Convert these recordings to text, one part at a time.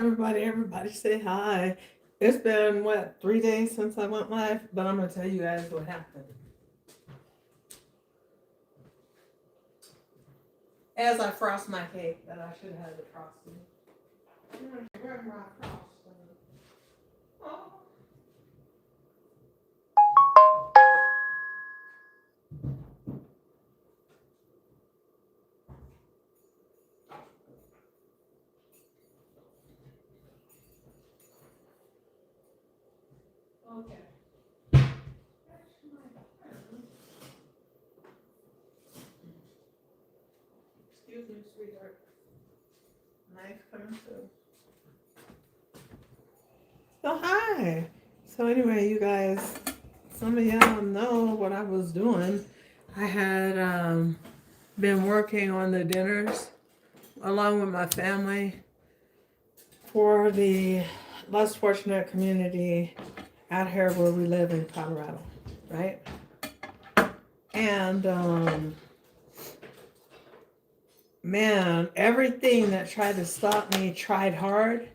Everybody say hi. It's been what, 3 days since I went live, but I'm gonna tell you guys what happened. As I frost my cake that I should have had it frosted. I'm gonna grab my frosting. Oh. Okay. Excuse me, sweetheart. Knife coming through. So hi. So anyway, you guys, some of y'all know what I was doing. I had been working on the dinners along with my family for the less fortunate community out here where we live in Colorado, right? And man, everything that tried to stop me tried hard,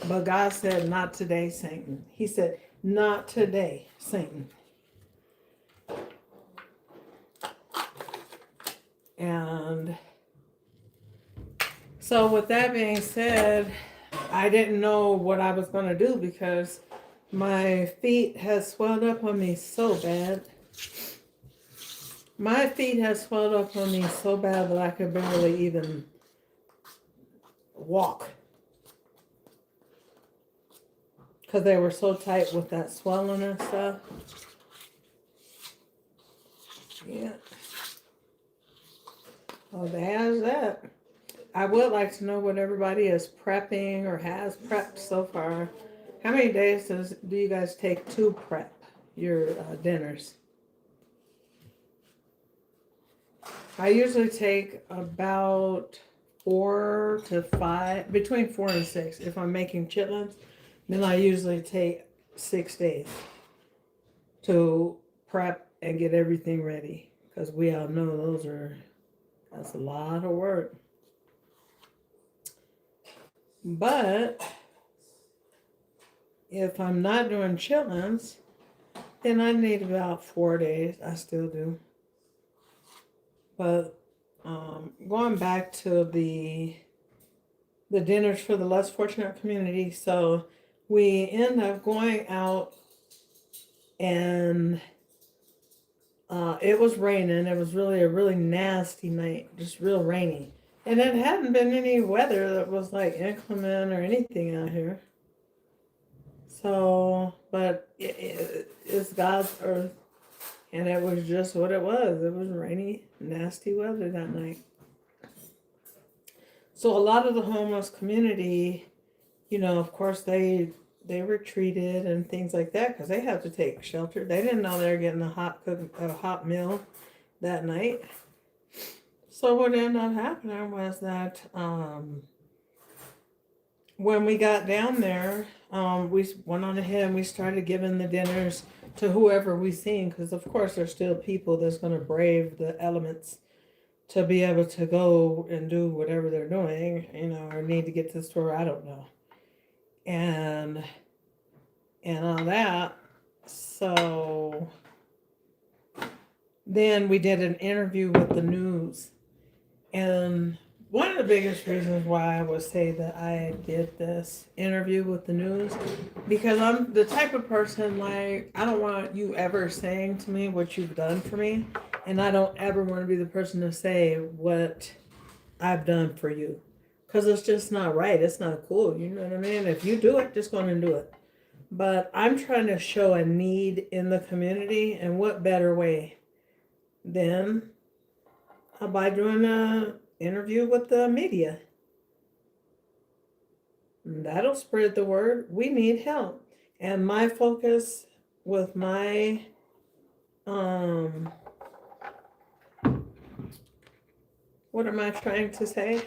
but God said, "Not today, Satan." He said, "Not today, Satan." And so, with that being said, I didn't know what I was going to do because my feet had swelled up on me so bad. My feet had swelled up on me so bad that I could barely even walk because they were so tight with that swelling and stuff. Yeah. Well, there's that. I would like to know what everybody is prepping or has prepped so far. How many days do you guys take to prep your dinners? I usually take about 4 to 5, between 4 and 6. If I'm making chitlins, then I usually take 6 days to prep and get everything ready. Because we all know that's a lot of work. But if I'm not doing chitlins, then I need about 4 days. I still do. But going back to the dinners for the less fortunate community, so we end up going out and it was raining. It was really a really nasty night, just real rainy. And it hadn't been any weather that was like inclement or anything out here. So, but it's God's earth. And it was just what it was. It was rainy, nasty weather that night. So a lot of the homeless community, of course, they retreated and things like that because they have to take shelter. They didn't know they were getting a hot meal that night. So what ended up happening was that when we got down there, we went on ahead and we started giving the dinners to whoever we seen, because of course there's still people that's going to brave the elements to be able to go and do whatever they're doing, or need to get to the store, I don't know. And all that. So then we did an interview with the news. And one of the biggest reasons why I would say that I did this interview with the news, because I'm the type of person, like, I don't want you ever saying to me what you've done for me, and I don't ever want to be the person to say what I've done for you, because it's just not right. It's not cool. You know what I mean? If you do it, just go and do it. But I'm trying to show a need in the community, and what better way than by doing a interview with the media. That'll spread the word. We need help. And my focus with my what am I trying to say?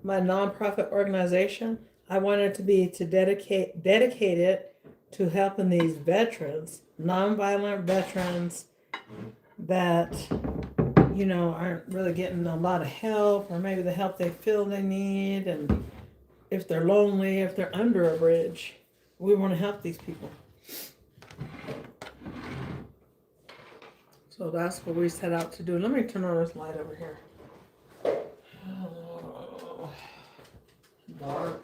My nonprofit organization, I wanted to be dedicated to helping these veterans, nonviolent veterans that aren't really getting a lot of help, or maybe the help they feel they need, and if they're lonely, if they're under a bridge. We want to help these people. So that's what we set out to do. Let me turn on this light over here. Oh, dark.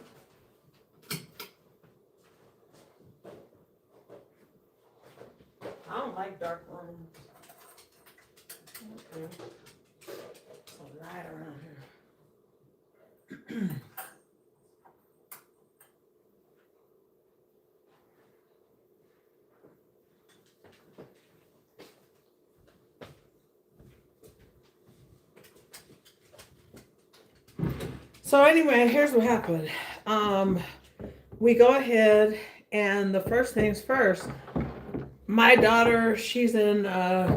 I don't like dark rooms. Okay. It's a light around here. So anyway, here's what happened. We go ahead, and the first things first, my daughter, she's in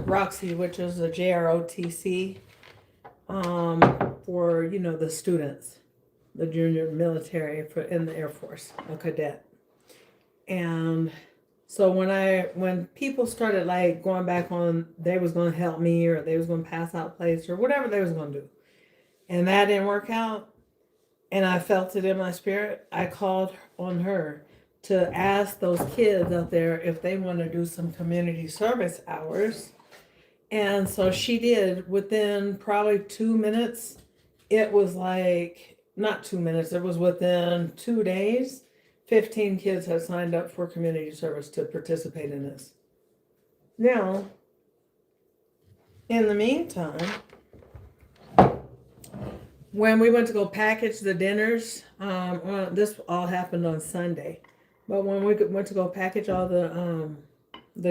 Roxy, which is a JROTC, for, you know, the students, the junior military for in the Air Force, a cadet. And so when people started like going back on, they was going to help me, or they was going to pass out plates, or whatever they was going to do, and that didn't work out, and I felt it in my spirit, I called on her to ask those kids out there if they want to do some community service hours. And so she did. Within probably 2 minutes, it was like, not 2 minutes, it was within 2 days, 15 kids had signed up for community service to participate in this. Now, in the meantime, when we went to go package the dinners, this all happened on Sunday, but when we went to go package all the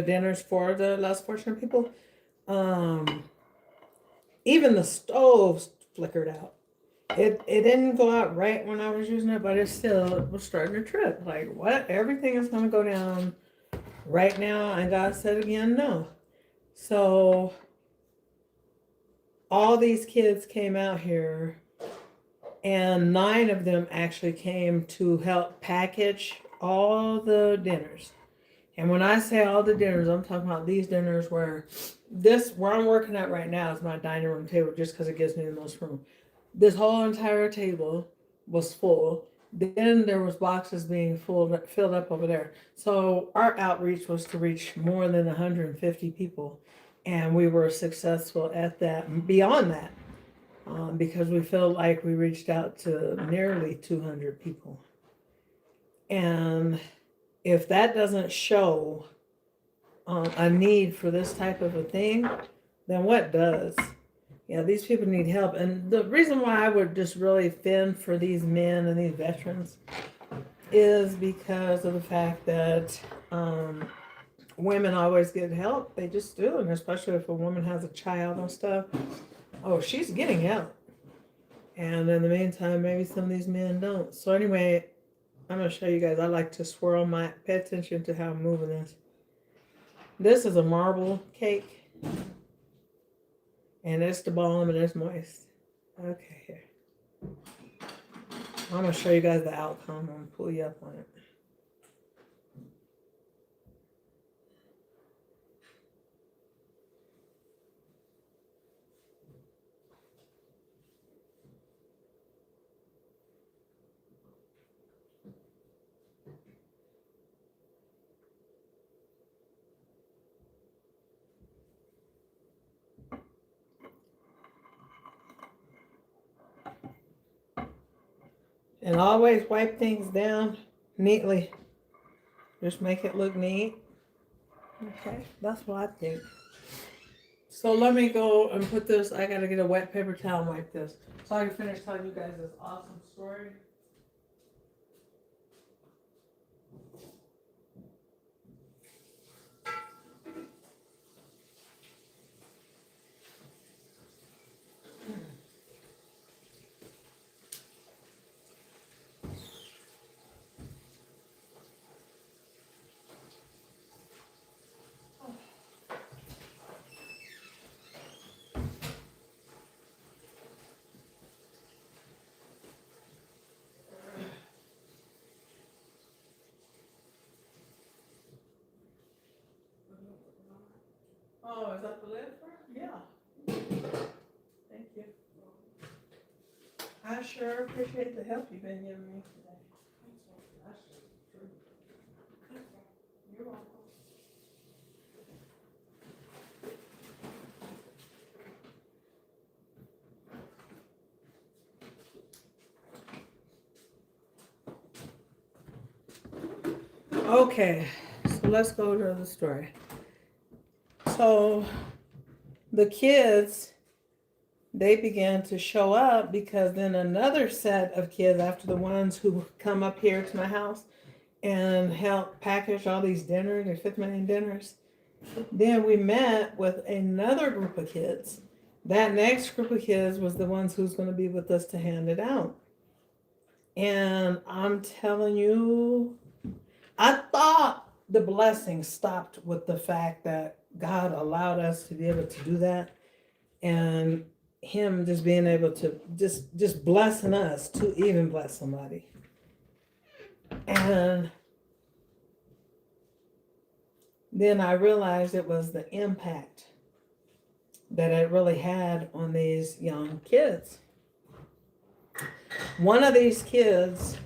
dinners for the less fortunate people, even the stoves flickered out. It didn't go out right when I was using it, but it still was starting to trip. Like, what? Everything is going to go down right now? And God said again, no. So all these kids came out here, and 9 of them actually came to help package all the dinners. And when I say all the dinners, I'm talking about these dinners where I'm working at right now is my dining room table, just because it gives me the most room. This whole entire table was full. Then there was boxes being filled up over there. So our outreach was to reach more than 150 people. And we were successful at that, beyond that, because we felt like we reached out to nearly 200 people. And if that doesn't show a need for this type of a thing, then what does? Yeah, these people need help. And the reason why I would just really fend for these men and these veterans is because of the fact that women always get help. They just do. And especially if a woman has a child and stuff, oh, she's getting help. And in the meantime, maybe some of these men don't. So anyway, I'm going to show you guys. I like to pay attention to how I'm moving this. This is a marble cake. And it's the bomb, and it's moist. Okay, here. I'm going to show you guys the outcome. I'm going to pull you up on it. And always wipe things down neatly. Just make it look neat. Okay, that's what I think. So let me go and put this. I gotta get a wet paper towel and wipe this, so I can finish telling you guys this awesome story. Oh, is that the lid for it? Yeah. Thank you. I sure appreciate the help you've been giving me today. Okay, so let's go to the story. So the kids, they began to show up because then another set of kids, after the ones who come up here to my house and help package all these dinners, there's 50 million dinners, then we met with another group of kids. That next group of kids was the ones who's going to be with us to hand it out. And I'm telling you, I thought the blessing stopped with the fact that God allowed us to be able to do that, and him just being able to just blessing us to even bless somebody. And then I realized it was the impact that it really had on these young kids. One of these kids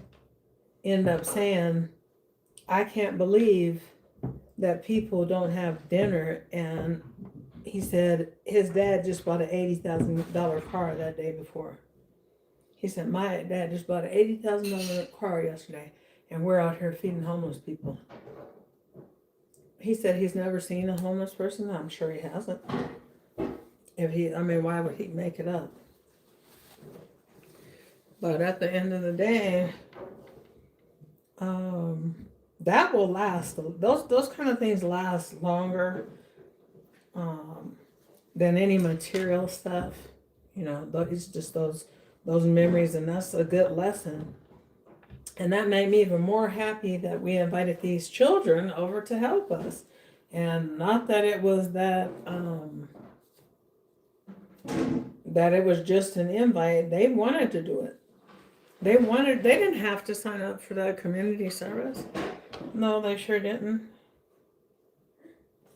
ended up saying, I can't believe that people don't have dinner. And he said his dad just bought an $80,000 car that day before. He said, my dad just bought an $80,000 car yesterday, and we're out here feeding homeless people. He said he's never seen a homeless person. I'm sure he hasn't. Why would he make it up? But at the end of the day, that will last. Those kind of things last longer than any material stuff. It's just those memories, and that's a good lesson. And that made me even more happy that we invited these children over to help us. And not that it was that it was just an invite. They wanted to do it. They didn't have to sign up for that community service. No, they sure didn't.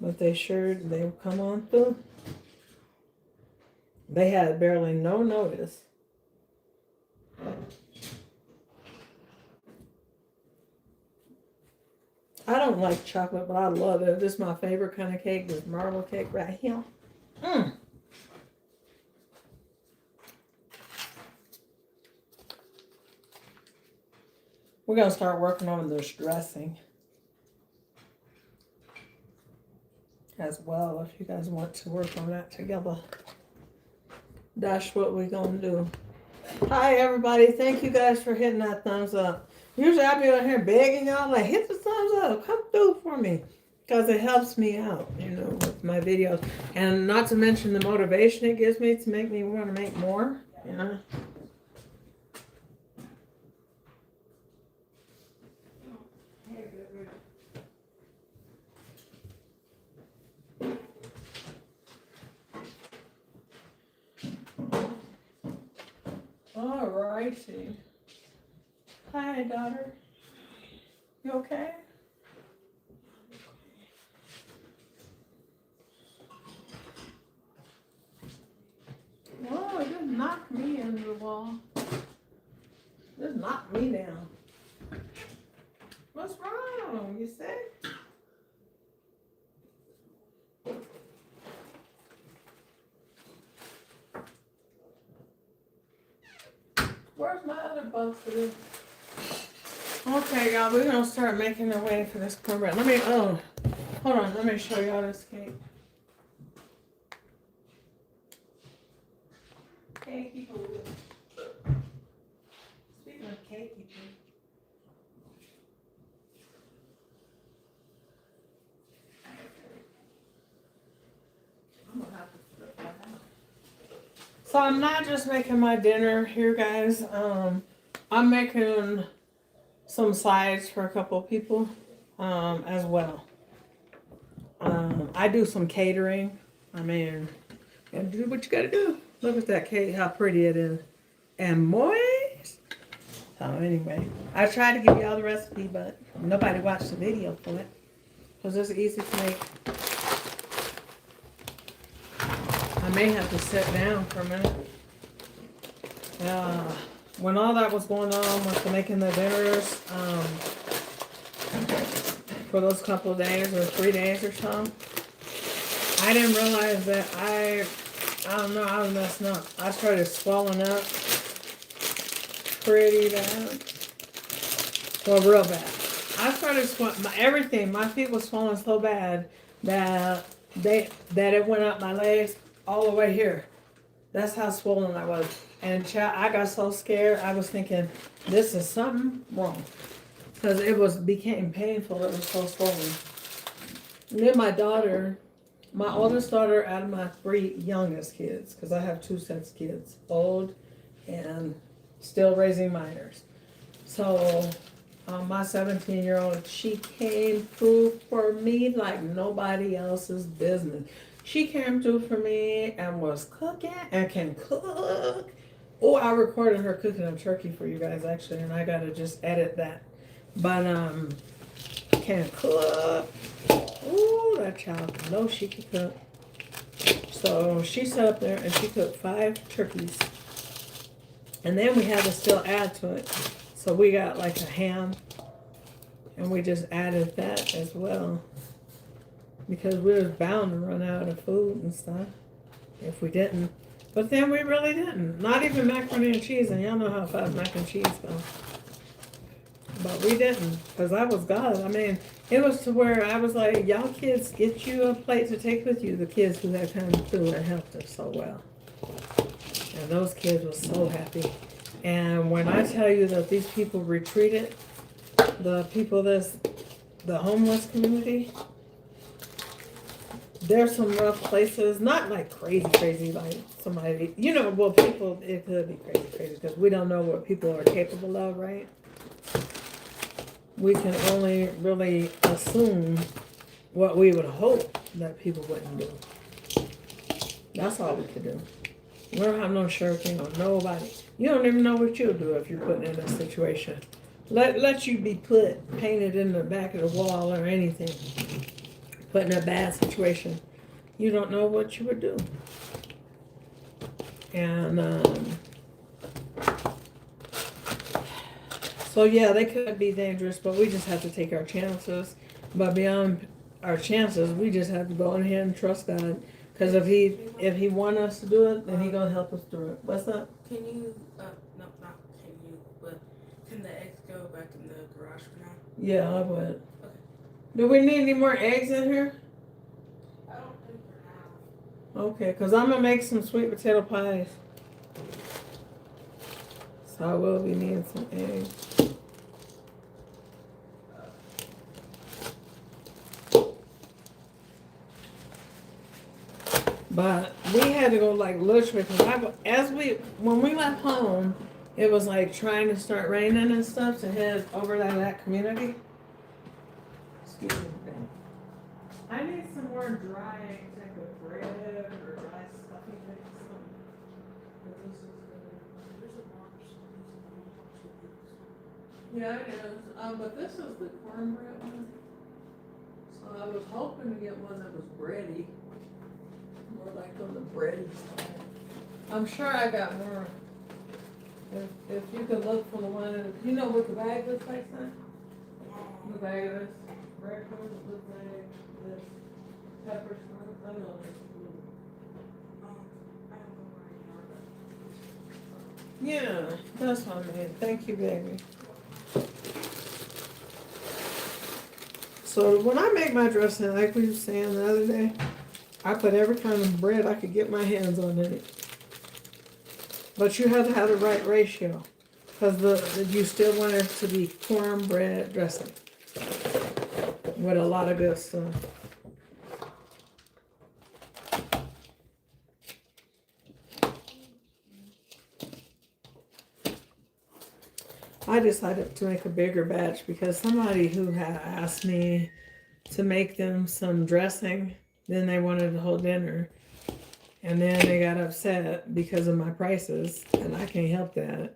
But they come on through. They had barely no notice. I don't like chocolate, but I love it. This is my favorite kind of cake, this marble cake right here. We're going to start working on this dressing as well, if you guys want to work on that together. That's what we're going to do. Hi, everybody. Thank you guys for hitting that thumbs up. Usually I'll be out here begging y'all, like, hit the thumbs up. Come through for me. Because it helps me out, with my videos. And not to mention the motivation it gives me to make me want to make more, All righty. Hi, daughter. You okay? Whoa, it just knocked me into the wall. Just knocked me down. What's wrong? You sick? Where's my other box for this? Okay, y'all, we're gonna start making our way for this cornbread. Hold on, let me show y'all this cake. Cakey food. Speaking of cakey food. I'm gonna have to flip that out. So I'm not just making my dinner here, guys. I'm making some sides for a couple of people as well. I do some catering. You gotta do what you gotta do. Look at that cake, how pretty it is. And moist. So anyway, I tried to give y'all the recipe, but nobody watched the video for it. Because it's easy to make. I may have to sit down for a minute. When all that was going on with making the dinners, for those couple of days or 3 days or so, I didn't realize that I don't know, I was messing up. I started swelling up pretty bad. Well, real bad. I started everything. My feet were swollen so bad that it went up my legs all the way here. That's how swollen I was. And I got so scared. I was thinking, this is something wrong, because became painful. It was so swollen. And then my oldest daughter, out of my 3 youngest kids, because I have 2 sets of kids, old and still raising minors. So my 17-year-old, she came through for me like nobody else's business. She came through for me and was cooking and can cook. Oh, I recorded her cooking a turkey for you guys, actually, and I gotta just edit that. But can cook. Ooh, that child knows she can cook. So she sat up there and she cooked 5 turkeys. And then we had to still add to it. So we got like a ham, and we just added that as well, because we was bound to run out of food and stuff if we didn't. But then we really didn't. Not even macaroni and cheese, and y'all know how fast mac and cheese goes. But we didn't, because I was God. I mean, it was to where I was like, y'all kids, get you a plate to take with you. The kids who had come through and helped us so well. And those kids were so happy. And when I tell you that these people retreated, the homeless community, there's some rough places, not like crazy, like somebody, people, it could be crazy, because we don't know what people are capable of, right? We can only really assume what we would hope that people wouldn't do. That's all we could do. We don't have no surety on nobody. You don't even know what you'll do if you're put in a situation. Let you be painted in the back of the wall or anything. Put in a bad situation. You don't know what you would do. And so yeah, they could be dangerous, but we just have to take our chances. But beyond our chances, we just have to go ahead and trust God. Because if he wants us to do it, then he gonna help us through it. What's up? Can you, no, not can you, but can the eggs go back in the garage for now? Yeah, I would. Okay. Do we need any more eggs in here? I don't think for now. Okay, because I'm gonna make some sweet potato pies. So I will be needing some eggs. But we had to go like literally, because when we left home, it was like trying to start raining and stuff to head over to that community. Excuse me. I need some more dry eggs, like with bread or dry stuffing mix. Yeah, it is. But this is the cornbread one. So I was hoping to get one that was bready. More like on the bready side. I'm sure I got more. If you could look for the one, you know what the bag looks like, son? The bag of this breadcrumbs, it looks like this pepper stuff. I don't know. Yeah, that's what I mean. Thank you, baby. So when I make my dressing, like we were saying the other day, I put every kind of bread I could get my hands on in it. But you have to have the right ratio, because you still want it to be cornbread dressing with a lot of good stuff. I decided to make a bigger batch because somebody who had asked me to make them some dressing, then they wanted the whole dinner. And then they got upset because of my prices, and I can't help that.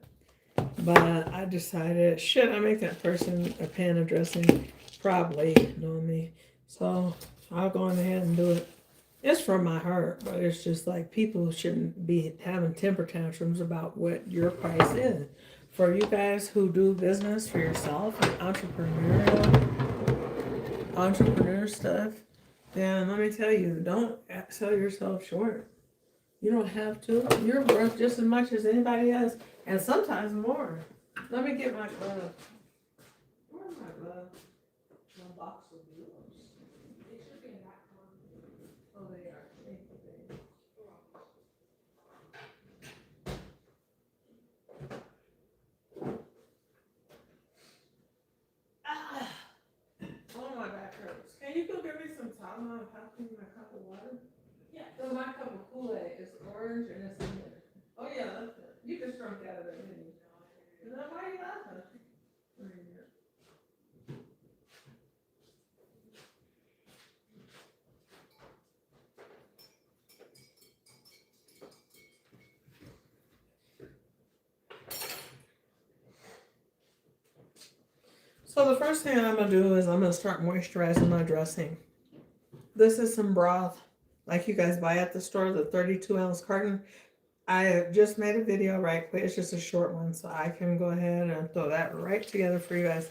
But I decided, should I make that person a pan of dressing? Probably, knowing me. So I'll go on ahead and do it. It's from my heart, but it's just like people shouldn't be having temper tantrums about what your price is. For you guys who do business for yourself and entrepreneur stuff, then let me tell you, don't sell yourself short. You don't have to. You're worth just as much as anybody else, and sometimes more. Let me get my glove. Where's my glove? box of those. They should be in that one. Oh, they are. Thank you, baby. Ah, oh, my back hurts. Can you go get me some Tylenol and pass me my cup of water? Yeah. So my cup of Kool-Aid is orange and it's in there. Oh yeah, that's it. You just drunk out of it, didn't you? Is that why you laughing? So the first thing I'm gonna do is I'm gonna start moisturizing my dressing. This is some broth, like you guys buy at the store, the 32-ounce carton. I just made a video right quick. It's just a short one, so I can go ahead and throw that right together for you guys.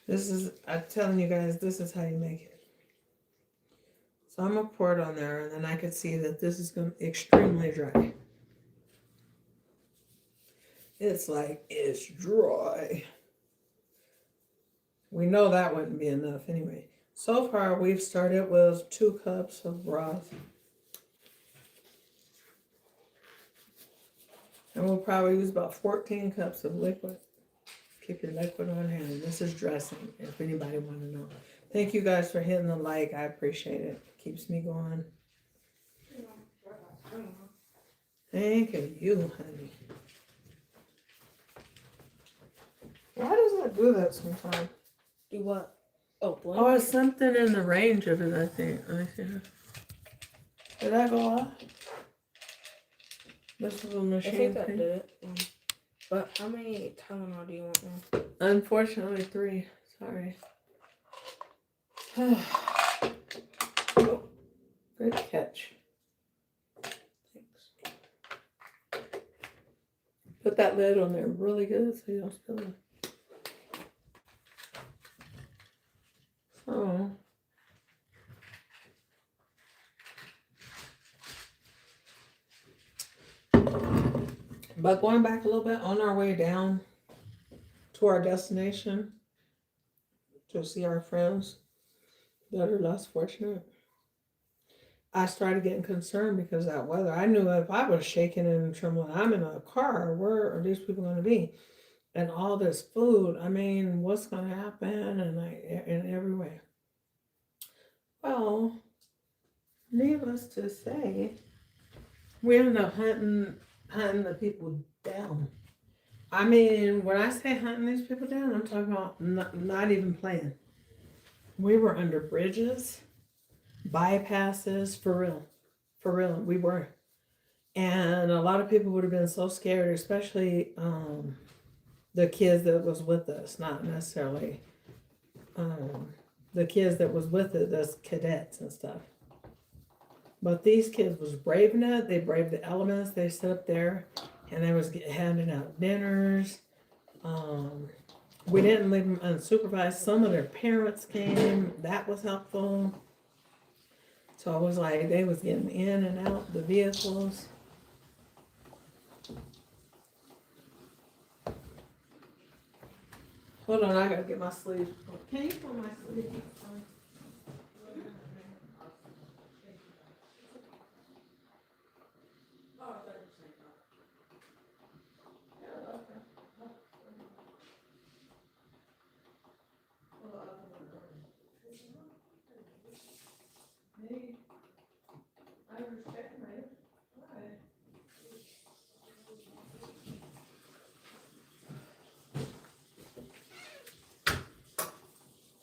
This is, I'm telling you guys, this is how you make it. So I'm gonna pour it on there, and then I can see that this is gonna be extremely dry. It's like, it's dry. We know that wouldn't be enough anyway. So far, we've started with 2 cups of broth. And we'll probably use about 14 cups of liquid. Keep your liquid on hand. This is dressing, if anybody want to know. Thank you guys for hitting the like. I appreciate it. Keeps me going. Thank you, honey. Why does that do that sometimes? Do what? Oh, blink. Oh, it's something in the range of it, I think. Let me see. Did that go off? This little I machine think that thing? did it. But how many Tylenol do you want now? Unfortunately, 3. Sorry. Good catch. Thanks. Put that lid on there really good so you don't spill it. So, but going back a little bit, on our way down to our destination to see our friends that are less fortunate, I started getting concerned because of that weather. I knew if I was shaking and trembling, I'm in a car, where are these people going to be? And all this food, I mean, what's going to happen? And in every way. Well, needless to say, we ended up hunting the people down. I mean, when I say hunting these people down, I'm talking about not even playing. We were under bridges, bypasses, for real. For real, we were. And a lot of people would have been so scared, especially the kids that was with us, not necessarily the kids that was with it, those cadets and stuff. But these kids was braving it. They braved the elements. They stood up there and they was handing out dinners. We didn't leave them unsupervised. Some of their parents came. That was helpful. So I was like, they was getting in and out the vehicles. Hold on, I gotta get my sleeve. Can you pull my sleeve? I understand, right?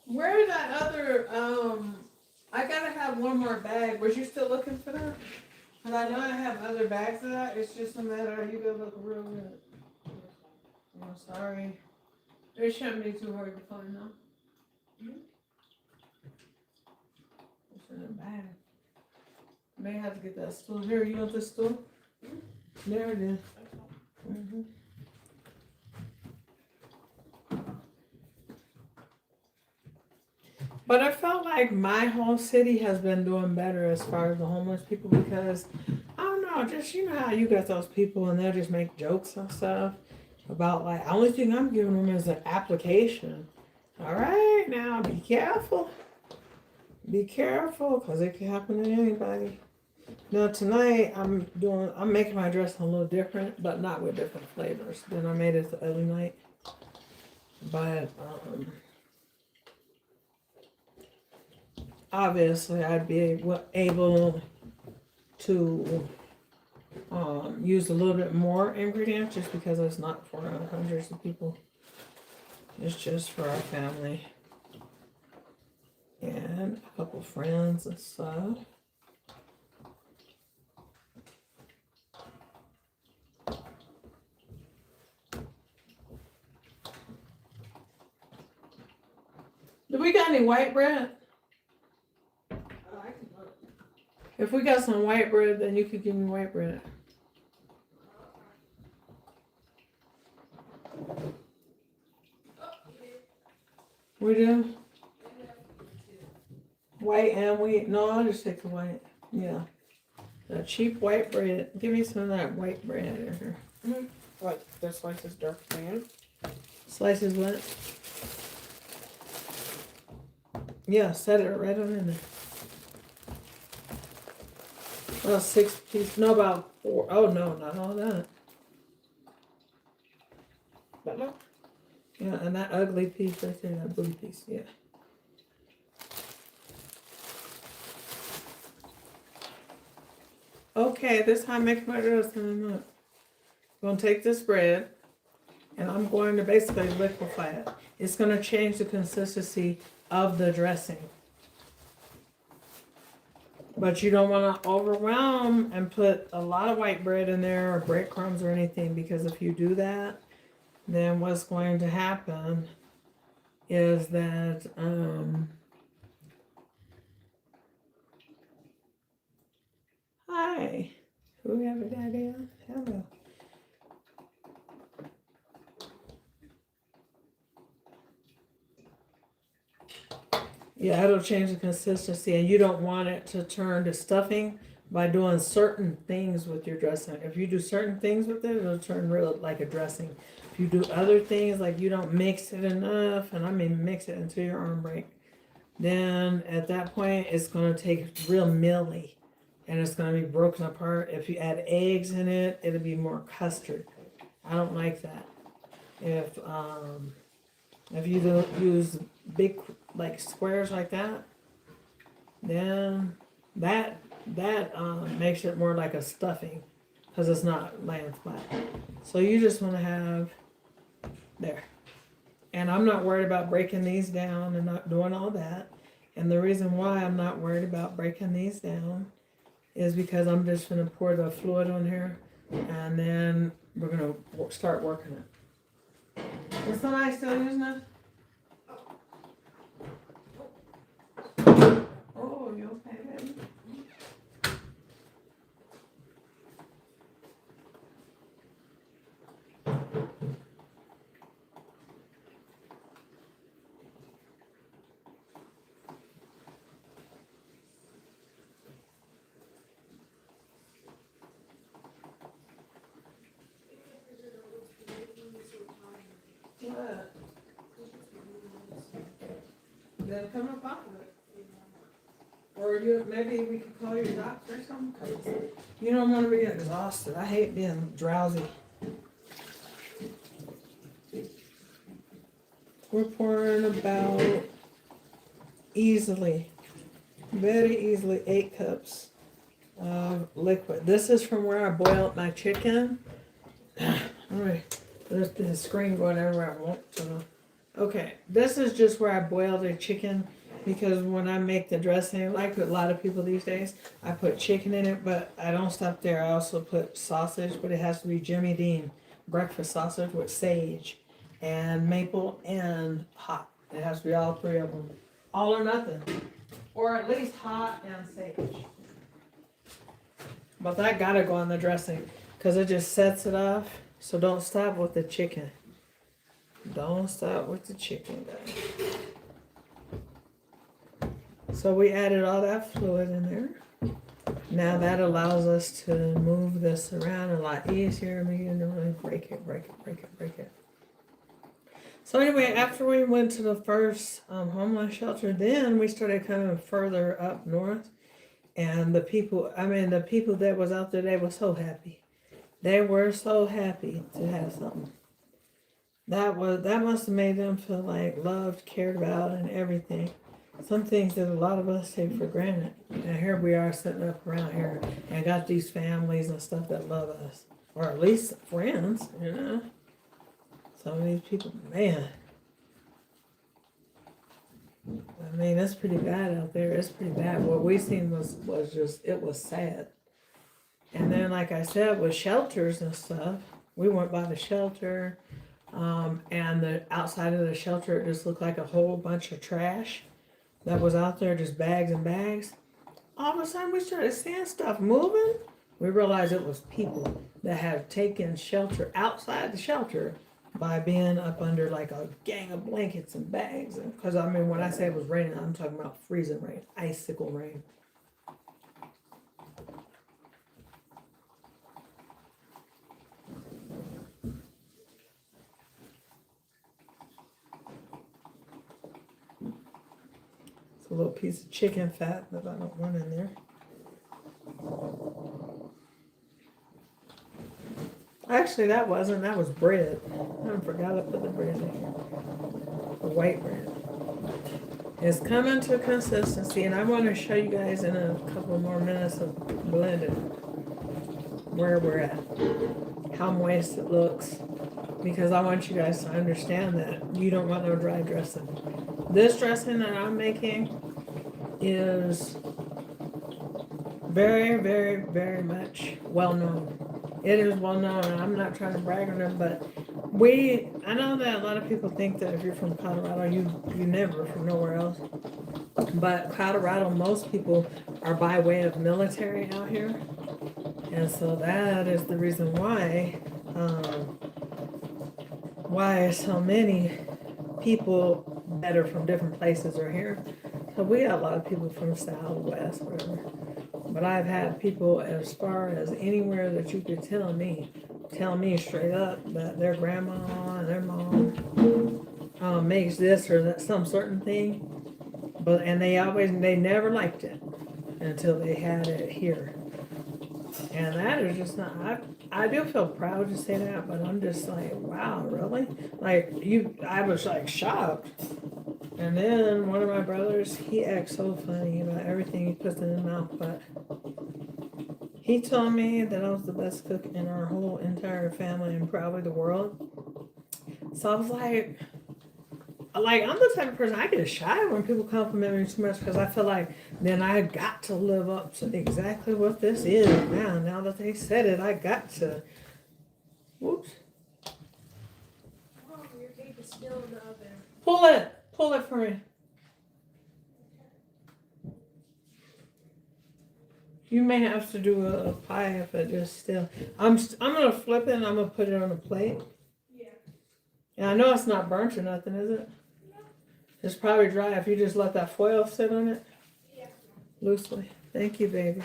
Where that other, I gotta have one more bag. Was you still looking for that? Cause I know I have other bags of that. It's just a matter of you gonna look real good. I'm sorry. It shouldn't be too hard to find though. It's in a bag. May have to get that stool. Here, you want this stool? There it is. Mm-hmm. But I felt like my whole city has been doing better as far as the homeless people because, I don't know, just you know how you got those people and they'll just make jokes and stuff about like, the only thing I'm giving them is an application. All right, now be careful. Be careful, because it can happen to anybody. Now tonight I'm making my dressing a little different, but not with different flavors than I made it the other night. But obviously I'd be able to use a little bit more ingredients just because it's not for hundreds of people. It's just for our family and a couple friends and stuff. Do we got any white bread? If we got some white bread, then you could give me white bread. We do? White and wheat? No, I'll just take the white. Yeah. The cheap white bread. Give me some of that white bread in here. Mm-hmm. Like the slices dark man. Slices what? Yeah, set it right on in there. Well, 6 pieces. No, about 4. Oh, no, not all that. But no. Yeah, and that ugly piece right there, that blue piece, yeah. Okay, this time I make my dressing. I'm going to take this bread and I'm going to basically liquefy it. It's going to change the consistency of the dressing. But you don't want to overwhelm and put a lot of white bread in there or breadcrumbs or anything, because if you do that, then what's going to happen is that hi, who have a daddy on? Hello. Yeah, it'll change the consistency, and you don't want it to turn to stuffing by doing certain things with your dressing. If you do certain things with it, it'll turn real like a dressing. If you do other things, like you don't mix it enough, and I mean mix it until your arm break, then at that point it's going to take real milly, and it's going to be broken apart. If you add eggs in it, it'll be more custard. I don't like that. If you don't use big like squares like that, then that makes it more like a stuffing, because it's not laying flat. So you just want to have there. And I'm not worried about breaking these down and not doing all that. And the reason why I'm not worried about breaking these down is because I'm just going to pour the fluid on here, and then we're going to start working it. Is somebody still using it? Oh, you okay, baby? What? Then come up off of it. Or maybe we could call your doctor or something. 'Cause you don't want to be exhausted. I hate being drowsy. We're pouring about very easily 8 cups of liquid. This is from where I boiled my chicken. Alright, there's the screen going everywhere I want to know. Okay, this is just where I boiled the chicken, because when I make the dressing, like a lot of people these days, I put chicken in it, but I don't stop there. I also put sausage, but it has to be Jimmy Dean breakfast sausage with sage and maple and hot. It has to be all 3 of them. All or nothing. Or at least hot and sage. But that gotta go on the dressing, because it just sets it off. So don't stop with the chicken. Don't stop with the chicken, guys. So we added all that fluid in there. Now that allows us to move this around a lot easier. We can really break it. So anyway, after we went to the first homeless shelter, then we started coming further up north, and the people that was out there, they were so happy. They were so happy to have something. That must have made them feel like loved, cared about, and everything. Some things that a lot of us take for granted. And here we are sitting up around here and got these families and stuff that love us, or at least friends, you know. Some of these people, man. I mean, it's pretty bad out there. It's pretty bad. What we seen was just, it was sad. And then, like I said, with shelters and stuff, we went by the shelter, and the outside of the shelter, it just looked like a whole bunch of trash that was out there, just bags and bags. All of a sudden, we started seeing stuff moving. We realized it was people that had taken shelter outside the shelter by being up under like a gang of blankets and bags. Because I mean, when I say it was raining, I'm talking about freezing rain, icicle rain. It's a little piece of chicken fat that I don't want in there. Actually, that was bread. I forgot to put the bread in here. The white bread. It's coming to consistency, and I want to show you guys in a couple more minutes of blending where we're at, how moist it looks, because I want you guys to understand that you don't want no dry dressing. This dressing that I'm making is very, very, very much well known. It is well known, and I'm not trying to brag on them, but I know that a lot of people think that if you're from Colorado, you never from nowhere else. But Colorado, most people are by way of military out here. And so that is the reason why so many people that are from different places are here. So we got a lot of people from South, West, whatever. But I've had people as far as anywhere that you could tell me straight up that their grandma and their mom makes this or that some certain thing, and they never liked it until they had it here. And that is just not, I do feel proud to say that, but I'm just like, wow, really? I was like shocked. And then one of my brothers, he acts so funny about everything he puts in his mouth, but he told me that I was the best cook in our whole entire family and probably the world. So I was like I'm the type of person, I get shy when people compliment me too much because I feel like then I got to live up to exactly what this is now. Now that they said it, I got to. Whoops. Oh, your cake is still in the oven. Pull it for me. You may have to do a pie if it just still. I'm gonna flip it and I'm gonna put it on a plate. Yeah. And I know it's not burnt or nothing, is it? No. It's probably dry if you just let that foil sit on it. Yeah. Loosely. Thank you, baby.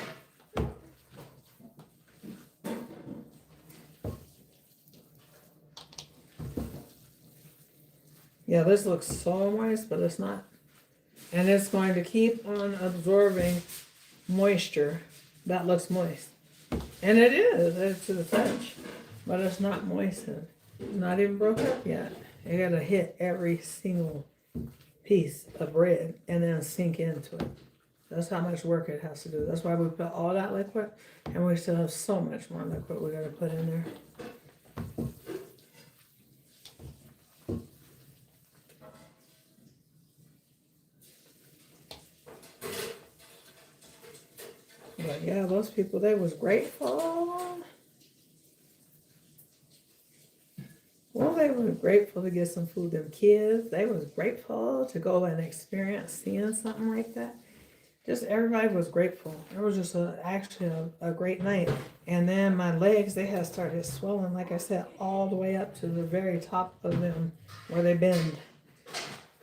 Yeah, this looks so moist, but it's not. And it's going to keep on absorbing moisture. That looks moist. And it is, it's to the touch. But it's not moistened. It's not even broke up yet. You gotta hit every single piece of bread and then sink into it. That's how much work it has to do. That's why we put all that liquid, and we still have so much more liquid we gotta put in there. But yeah, those people, they was grateful. Well, they were grateful to get some food. Them kids, they was grateful to go and experience seeing something like that. Just everybody was grateful. It was just actually a great night. And then my legs, they had started swelling, like I said, all the way up to the very top of them where they bend.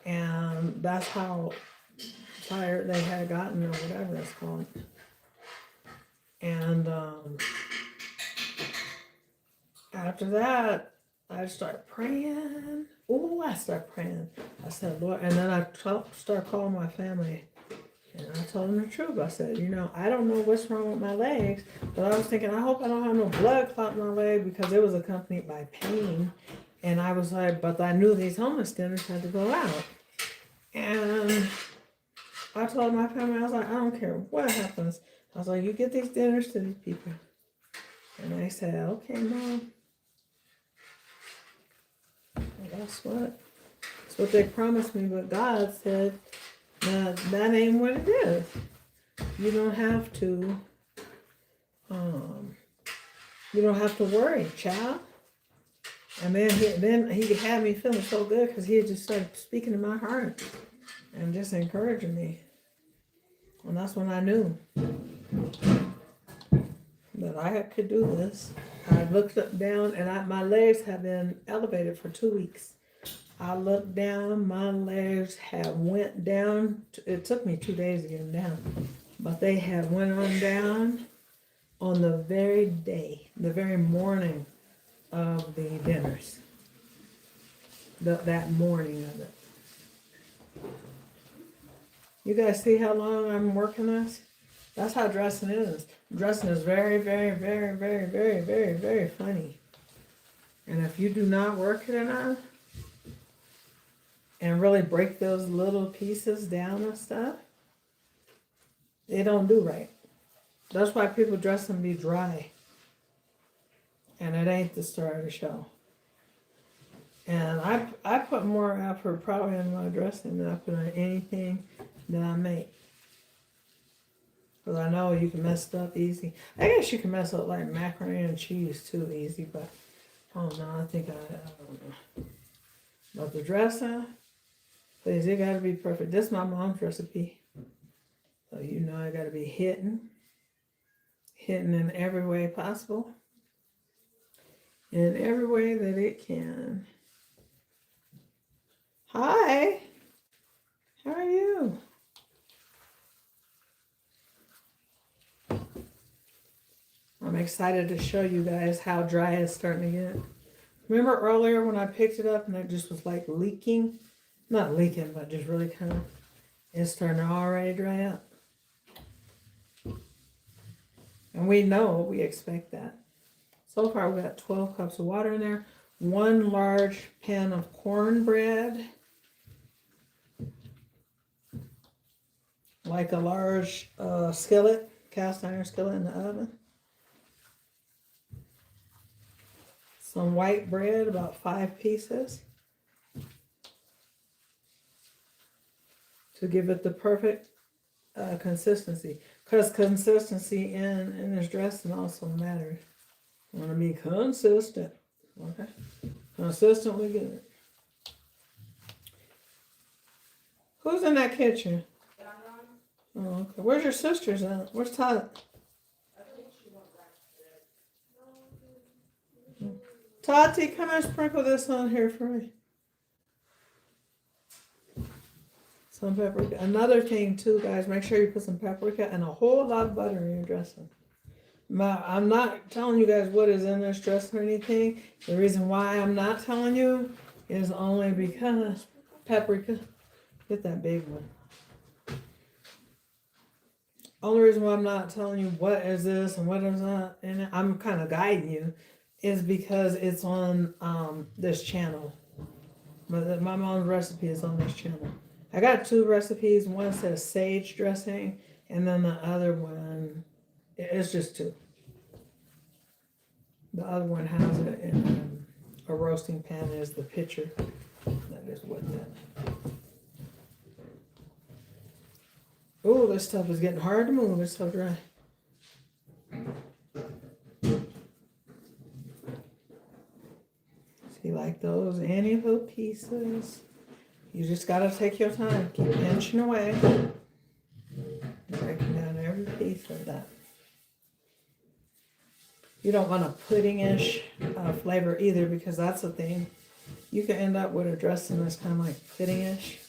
And that's how tired they had gotten or whatever it's called. And after that, I start praying. Oh, I start praying. I said, Lord, and then I start calling my family. And I told them the truth. I said, I don't know what's wrong with my legs, but I was thinking, I hope I don't have no blood clot in my leg because it was accompanied by pain. And I was like, but I knew these homeless dinners had to go out. And I told my family, I was like, I don't care what happens. I was like, you get these dinners to these people. And they said, okay, Mom. And guess what? That's what they promised me, but God said, that ain't what it is. You don't have to, you don't have to worry, child. And then he had me feeling so good because he had just started speaking to my heart and just encouraging me. And that's when I knew that I could do this. I looked up down and my legs have been elevated for 2 weeks. I looked down, my legs have went down. It took me 2 days to get them down, but they have went on down on the very day, the very morning of the dinners. That morning of it. You guys see how long I'm working this? That's how dressing is. Dressing is very, very, very, very, very, very, very funny. And if you do not work it enough and really break those little pieces down and stuff, they don't do right. That's why people dress them be dry. And it ain't the star of the show. And I put more effort probably in my dressing than I put on anything that I make. Because I know you can mess it up easy. I guess you can mess up like macaroni and cheese too easy, but oh no, I think I don't know. But the dressing, please, it gotta be perfect. This is my mom's recipe. So I gotta be hitting in every way possible. In every way that it can. Hi, how are you? I'm excited to show you guys how dry it's starting to get. Remember earlier when I picked it up and it just was like leaking? Not leaking, but just really kind of, it's starting to already dry up. And we expect that. So far we got 12 cups of water in there, 1 large pan of cornbread, like a large skillet, cast iron skillet in the oven. Some white bread, about 5 pieces, to give it the perfect consistency. Because consistency in this dressing also matters. You want to be consistent, okay? Consistently good. Who's in that kitchen? Oh, okay. Where's your sisters at? Where's Todd? Tati, come and sprinkle this on here for me. Some paprika. Another thing too, guys, make sure you put some paprika and a whole lot of butter in your dressing. I'm not telling you guys what is in this dressing or anything. The reason why I'm not telling you is only because paprika. Get that big one. Only reason why I'm not telling you what is this and what is that, and I'm kind of guiding you, is because it's on this channel. But my mom's recipe is on this channel. I got 2 recipes. One says sage dressing, and then the other one, it's just 2. The other one has it in a roasting pan is the picture that is with it. Oh, this stuff is getting hard to move. It's so dry. See, like those, any of those pieces, you just gotta take your time. Keep pinching away. Breaking down every piece of that. You don't want a pudding-ish flavor either, because that's the thing. You can end up with a dressing that's kind of like pudding-ish.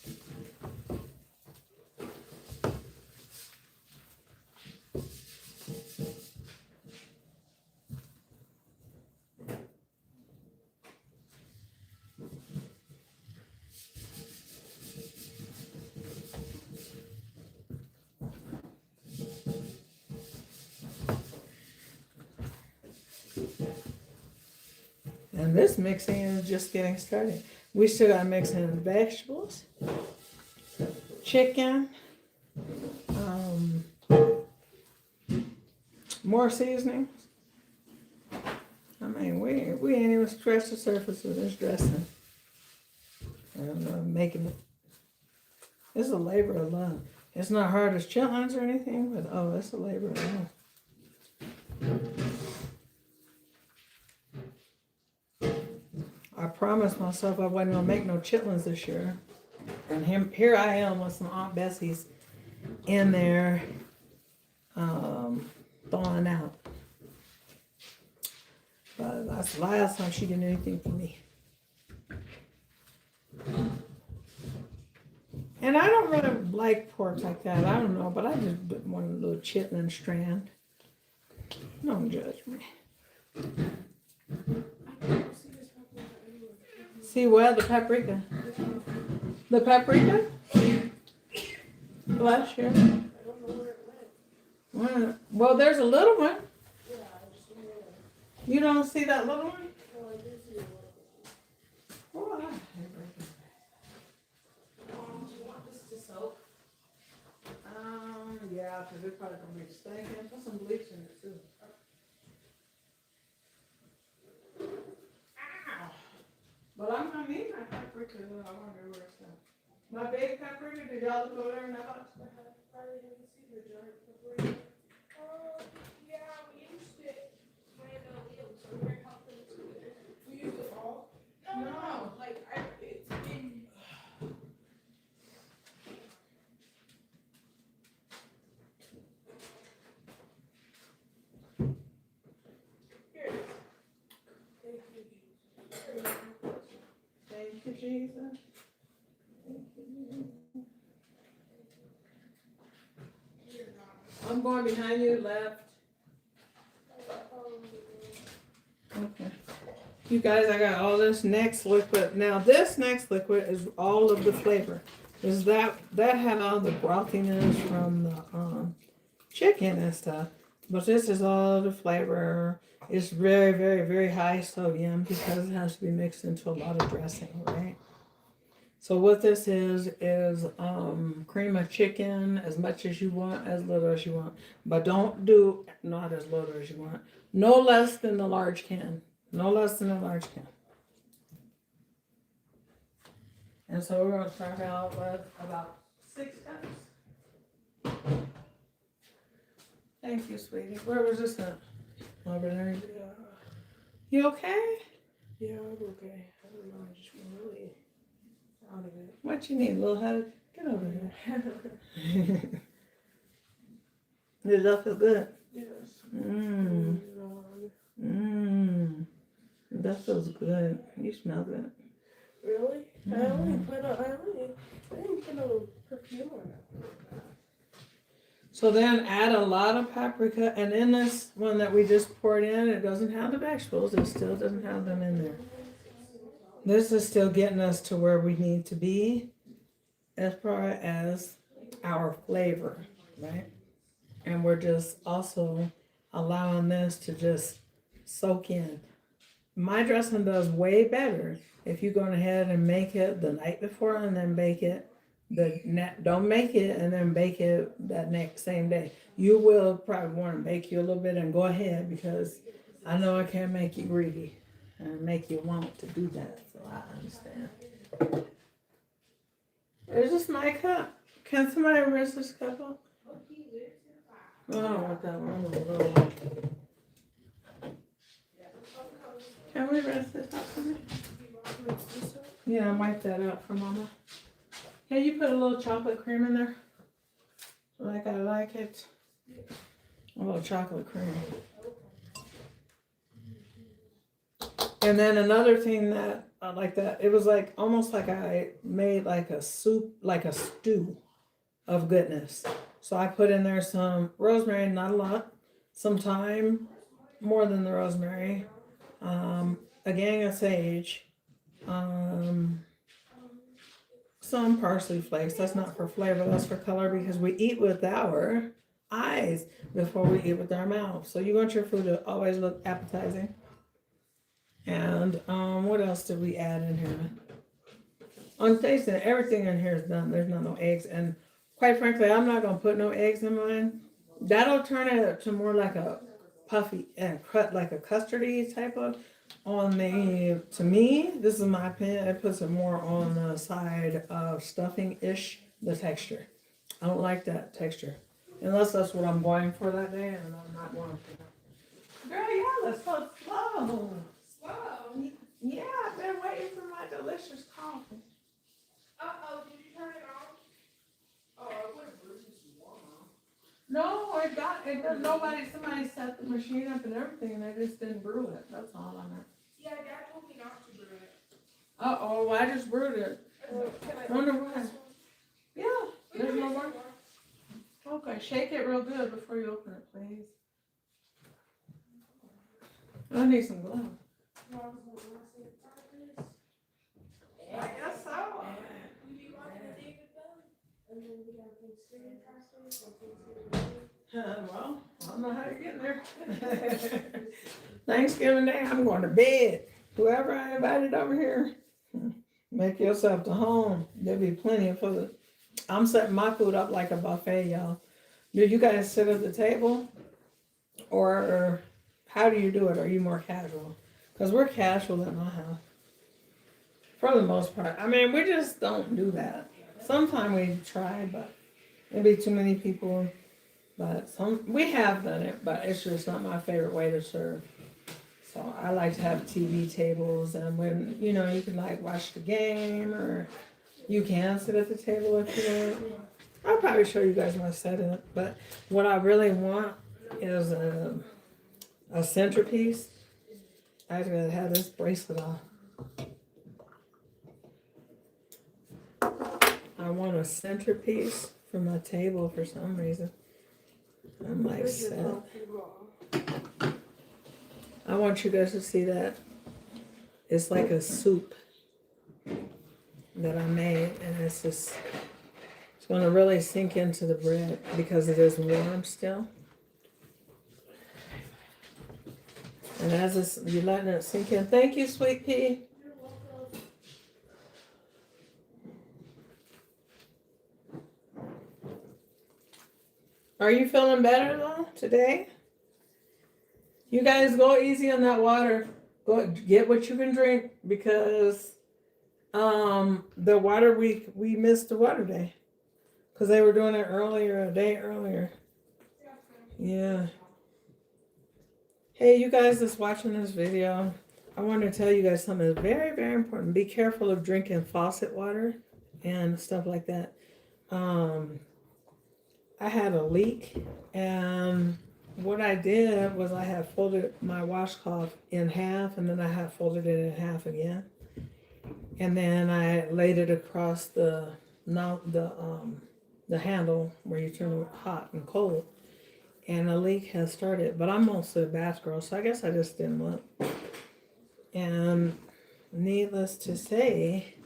And this mixing is just getting started. We still got to mix in vegetables, chicken, more seasonings. I mean, we ain't even scratched the surface of this dressing. And making it. It's a labor of love. It's not hard as chitlins or anything, but oh, it's a labor of love. I promised myself I wasn't gonna make no chitlins this year. And here I am with some Aunt Bessie's in there, thawing out. But that's the last time she did anything for me. And I don't really like pork like that. I don't know, but I just want a little chitlin strand. Don't judge me. See what? The paprika. The paprika? Last year. Well, there's a little one. You don't see that little one? Oh, yeah, because they're probably going to be stinking. Put some bleach in it, too. Ow. But I'm going to need my paprika. I wonder where it's at. My big paprika, did y'all go there in that box? I didn't see the giant paprika. Yeah, we used it. So we're helping to it. We used it all? No. Like, it's been. Here it is. Thank you, Jesus. Thank you, Jesus. I'm going behind you, left. Okay. You guys, I got all this next liquid. Now this next liquid is all of the flavor. Is that had all the brothiness from the chicken and stuff. But this is all the flavor. It's very, very, very high sodium because it has to be mixed into a lot of dressing, right? So what this is cream of chicken as much as you want, as little as you want. But don't do not as little as you want. No less than the large can. No less than a large can. And so we're going to start out with about 6 cups. Thank you, sweetie. Where was this at? Over there. Yeah. You okay? Yeah, I'm okay. I don't know. I just feel really out of it. What you need, a little hug? Get over here. Does that feel good? Yes. That feels good. You smell good. Really? I didn't put no perfume on it. So then add a lot of paprika, and in this one that we just poured in, it doesn't have the vegetables. It still doesn't have them in there. This is still getting us to where we need to be as far as our flavor, right? And we're just also allowing this to just soak in. My dressing does way better if you go ahead and make it the night before and then bake it. Don't make it and then bake it that next same day. You will probably want to bake you a little bit and go ahead because I know I can't make you greedy and make you want to do that. So I understand. Is this my cup? Can somebody rinse this cup off? I don't want that one. I want a little one. Can we rinse this off for me? Yeah, wipe that out for Mama. Can you put a little chocolate cream in there? Like I like it. A little chocolate cream. And then another thing that I like that, it was like almost like I made like a soup, like a stew of goodness. So I put in there some rosemary, not a lot, some thyme, more than the rosemary, a gang of sage, some parsley flakes. That's not for flavor, that's for color because we eat with our eyes before we eat with our mouth. So you want your food to always look appetizing. And what else did we add in here? On tasting, everything in here is done. There's no eggs, and quite frankly, I'm not gonna put no eggs in mine. That'll turn it to more like a puffy and cut like a custardy type of. To me, this is my opinion. It puts it more on the side of stuffing ish. The texture, I don't like that texture, unless that's what I'm going for that day, and I'm not going for that. Girl, yeah, let's go slow. Slow. Yeah, I've been waiting for my delicious coffee. Uh-oh, did you turn it on? Oh, I would have brewed some water. No, somebody set the machine up and everything, and they just didn't brew it. That's all I meant. Yeah, Dad told me not to brew it. Uh-oh, well, I just brewed it. Can Wonder brew why. this one? Yeah, We there's can no make more. some Okay, shake it real good before you open it, please. I need some gloves. more. I guess so. We be watching the David Bell. And then we have Thanksgiving practice on Thanksgiving. Well, I don't know how you're getting there. Thanksgiving Day, I'm going to bed. Whoever I invited over here, make yourself to home. There'll be plenty of food. I'm setting my food up like a buffet, y'all. Do you guys sit at the table? Or how do you do it? Are you more casual? Because we're casual at my house. For the most part. I mean, we just don't do that. Sometimes we try, but maybe too many people. But we have done it, but it's just not my favorite way to serve. So I like to have TV tables, and when you can like watch the game, or you can sit at the table if you want. I'll probably show you guys my setup, but what I really want is a centerpiece. I gotta have this bracelet on. I want a centerpiece for my table for some reason. I'm like set. I want you guys to see that. It's like a soup that I made, and it's going to really sink into the bread because it is warm still. And as you're letting it sink in. Thank you, Sweet Pea. Are you feeling better though today? You guys go easy on that water. Go get what you can drink because the water we missed the water day because they were doing it a day earlier. Yeah. Hey, you guys that's watching this video, I want to tell you guys something that's very, very important. Be careful of drinking faucet water and stuff like that. I had a leak, and what I did was I had folded my washcloth in half, and then I had folded it in half again, and then I laid it across the handle where you turn it hot and cold, and a leak has started. But I'm mostly a bath girl, so I guess I just didn't look. And needless to say,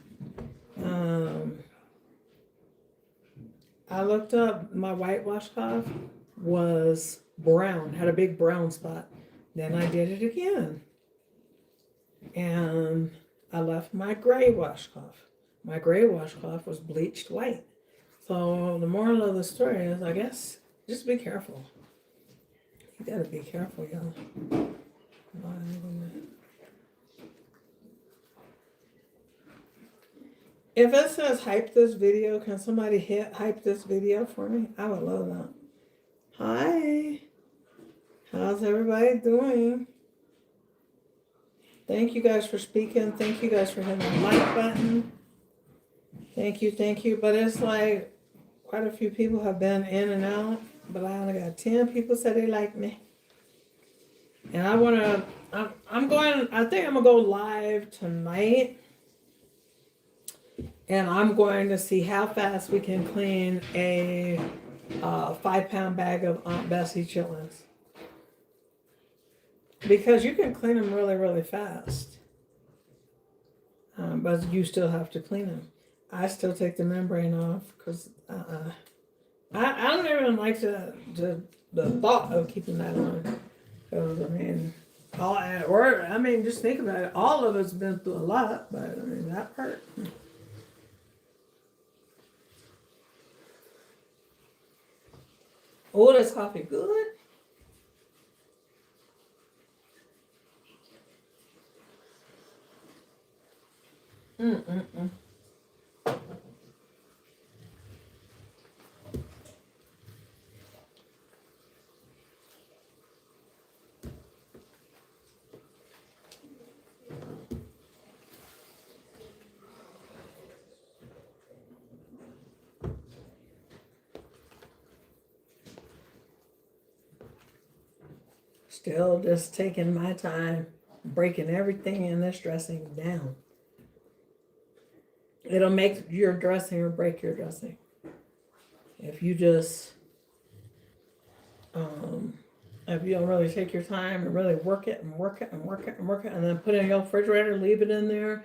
I looked up, my white washcloth was brown, had a big brown spot. Then I did it again. And I left my gray washcloth. My gray washcloth was bleached white. So the moral of the story is, I guess, just be careful. You gotta be careful, y'all. If it says hype this video, can somebody hit hype this video for me? I would love that. Hi. How's everybody doing? Thank you guys for speaking. Thank you guys for hitting the like button. Thank you. But it's like quite a few people have been in and out, but I only got 10 people said they like me. And I think I'm gonna go live tonight. And I'm going to see how fast we can clean a 5-pound bag of Aunt Bessie chitlins. Because you can clean them really, really fast. But you still have to clean them. I still take the membrane off because I don't even like the thought of keeping that on. Because, I mean, I mean, just think about it. All of us been through a lot, but I mean, that part. Oh, this coffee good. Mm-mm-mm. Still just taking my time, breaking everything in this dressing down. It'll make your dressing or break your dressing. If you just, um, if you don't really take your time and really work it and work it and work it and work it, and then put it in your refrigerator, leave it in there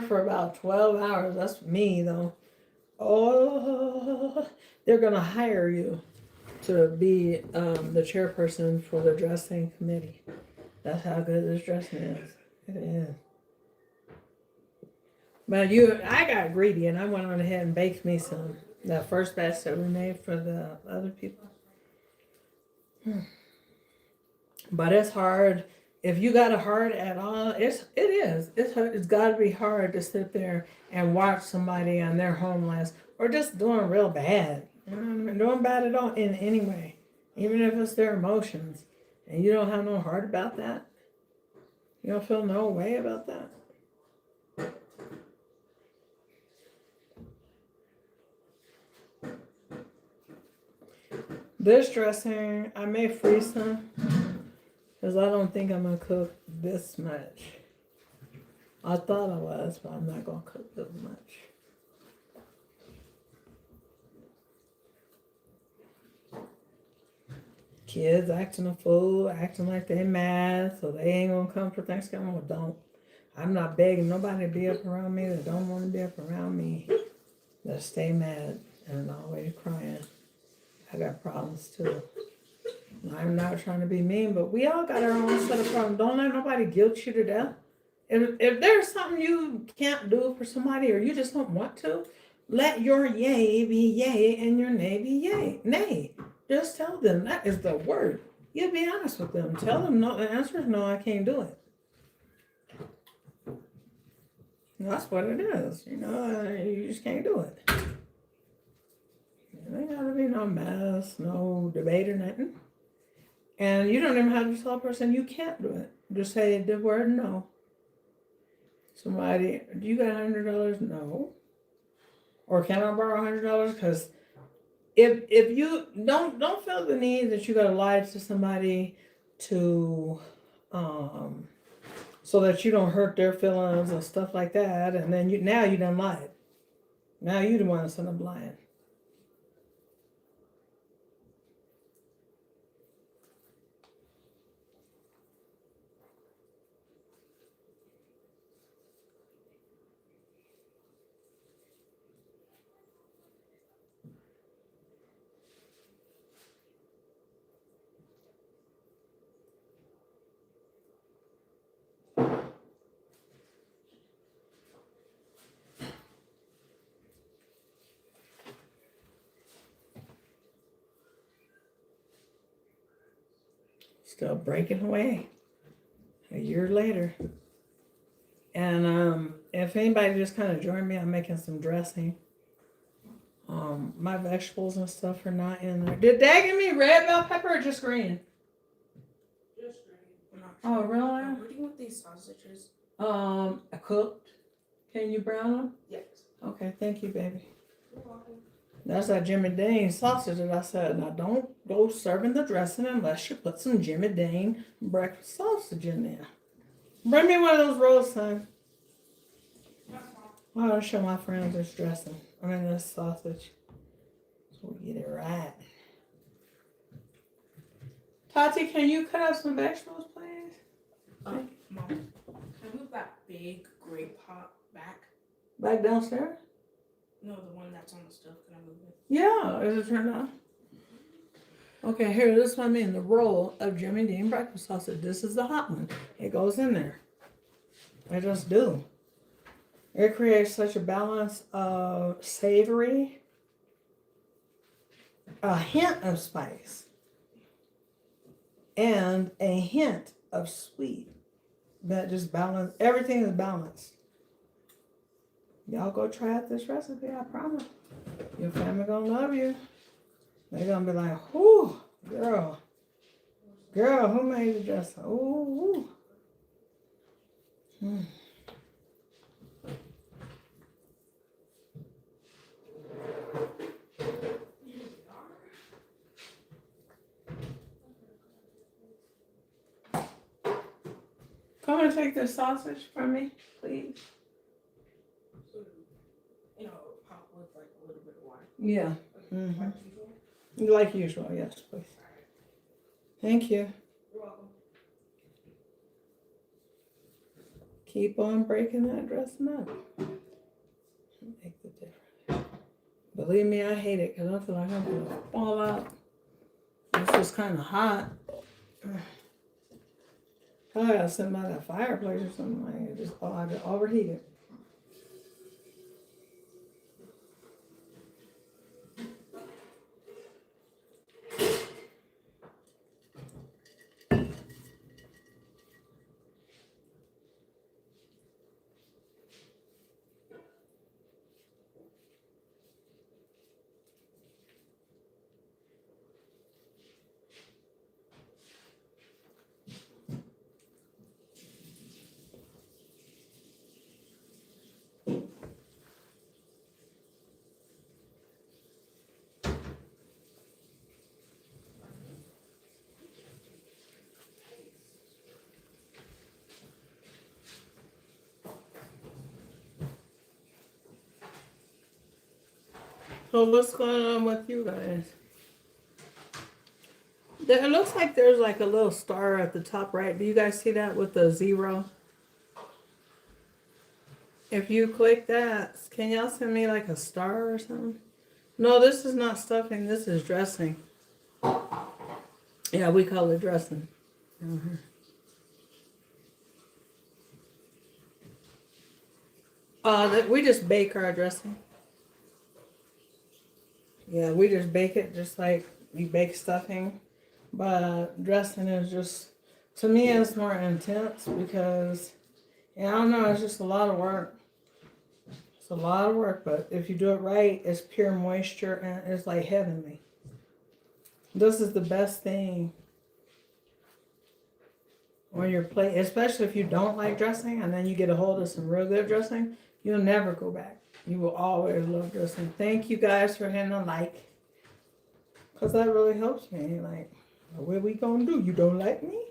for about 12 hours. That's me though. Oh, they're gonna hire you to be the chairperson for the dressing committee. That's how good this dressing is. It is. But I got greedy and I went on ahead and baked me some. The first batch that we made for the other people. But it's hard. If you got a heart at all, it's got to be hard to sit there and watch somebody on their homeless or just doing real bad. You know what I mean? Doing bad at all in any way, even if it's their emotions, and you don't have no heart about that. You don't feel no way about that. This dressing, I may freeze some because I don't think I'm gonna cook this much. I thought I was, but I'm not gonna cook this much. Kids acting a fool, acting like they mad, so they ain't gonna come for Thanksgiving. Well, don't. I'm not begging nobody to be up around me that don't want to be up around me. That stay mad and always crying. I got problems too. I'm not trying to be mean, but we all got our own set of problems. Don't let nobody guilt you to death. If there's something you can't do for somebody or you just don't want to, let your yay be yay and your nay be yay. Nay. Just tell them that is the word. You be honest with them. Tell them no. The answer is no. I can't do it. That's what it is. You know, you just can't do it. There ain't gotta be no mess, no debate or nothing. And you don't even have to tell a person you can't do it. Just say the word no. Somebody, do you got $100? No. Or can I borrow $100? Because if you don't feel the need that you gotta lie to somebody to so that you don't hurt their feelings and stuff like that, and then you done lied. Now you the one that's end up lying. Still breaking away a year later. And if anybody just kind of joined me, I'm making some dressing. My vegetables and stuff are not in there. Did Dad give me red bell pepper or just green? Just green. Oh, really? What do you want these sausages? Cooked. Can you brown them? Yes. Okay, thank you, baby. You're welcome. That's that Jimmy Dean sausage that I said. Now don't go serving the dressing unless you put some Jimmy Dean breakfast sausage in there. Bring me one of those rolls, son. I want to show my friends this dressing. I mean this sausage. So we get it right. Tati, can you cut up some vegetables, please? Mom, can I move that big gray pot back? Back downstairs? No, the one that's on the stove. Can I move it? Yeah. Is it turned on? Okay, here, this is what I mean. The roll of Jimmy Dean breakfast sausage. This is the hot one. It goes in there. I just do. It creates such a balance of savory, a hint of spice, and a hint of sweet. That just balance. Everything is balanced. Y'all go try out this recipe, I promise. Your family gonna love you. They're gonna be like, whoo, girl, who made the dressing? Ooh, ooh. Come and take this sausage from me, please. So, pop with like a little bit of water. Yeah. Like Mhm. usual. Like usual, yes, please. Thank you. You're welcome. Keep on breaking that dressing up. Make the difference. Believe me, I hate it because I feel like I'm gonna fall out. It's just kind of hot. I gotta sit by that fireplace or something like it. Just I get overheated. So what's going on with you guys? It looks like there's like a little star at the top right. Do you guys see that with the 0? If you click that, can y'all send me like a star or something? No, this is not stuffing. This is dressing. Yeah, we call it dressing. Mm-hmm. We just bake our dressing. Yeah, we just bake it just like we bake stuffing. But dressing is just, to me, it's more intense because, yeah, I don't know, it's just a lot of work. It's a lot of work, but if you do it right, it's pure moisture and it's like heavenly. This is the best thing on your plate, especially if you don't like dressing and then you get a hold of some real good dressing, you'll never go back. You will always love dressing. Thank you guys for hitting a like, because that really helps me. Like, what we gonna do? You don't like me?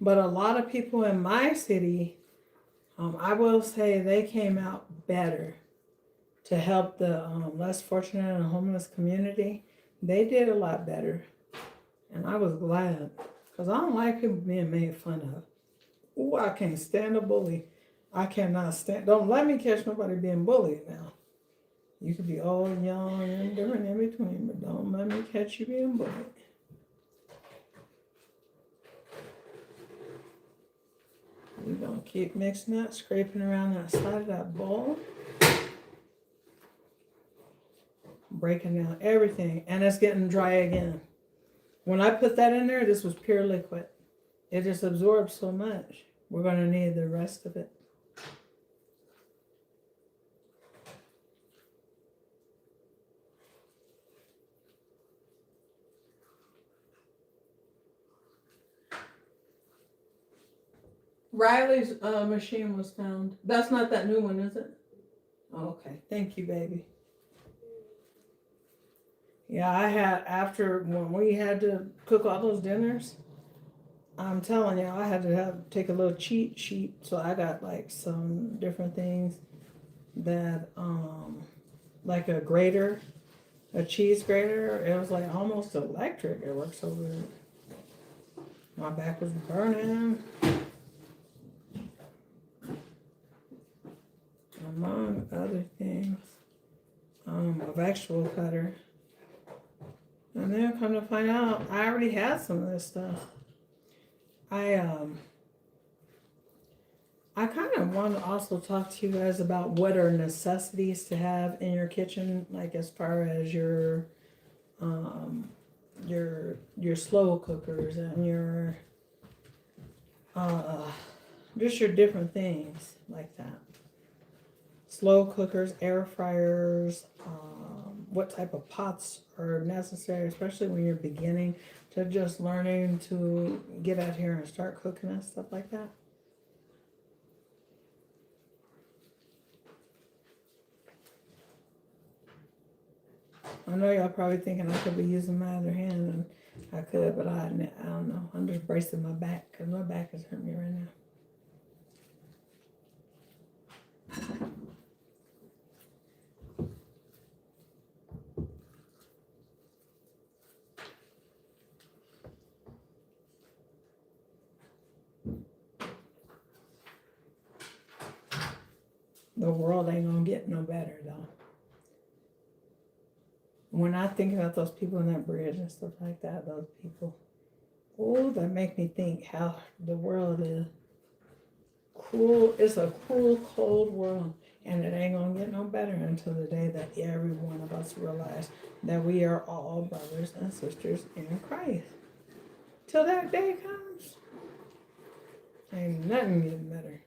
But a lot of people in my city, I will say they came out better to help the less fortunate and homeless community. They did a lot better. And I was glad. Because I don't like people being made fun of. Ooh, I can't stand a bully. I cannot stand. Don't let me catch nobody being bullied now. You could be old, young, and different in between, but don't let me catch you being bullied. We're going to keep mixing that, scraping around that side of that bowl. Breaking down everything. And it's getting dry again. When I put that in there, this was pure liquid. It just absorbs so much. We're going to need the rest of it. Riley's machine was found. That's not that new one, is it? Okay. Thank you, baby. Yeah, I had, after when we had to cook all those dinners, I'm telling you, I had to take a little cheat sheet. So I got like some different things that, like a grater, a cheese grater. It was like almost electric. It worked so good. My back was burning. vegetable cutter. And then come to find out, I already had some of this stuff. I kind of want to also talk to you guys about what are necessities to have in your kitchen, like as far as your slow cookers and your just your different things like that. Slow cookers, air fryers, what type of pots are necessary, especially when you're beginning to just learning to get out here and start cooking and stuff like that. I know y'all probably thinking I could be using my other hand, and I could, but I don't know. I'm just bracing my back because my back is hurting me right now. The world ain't gonna get no better though. When I think about those people in that bridge and stuff like that, those people, oh, that make me think how the world is cruel. It's a cruel, cold world, and it ain't gonna get no better until the day that every one of us realize that we are all brothers and sisters in Christ. Till that day comes, ain't nothing getting better.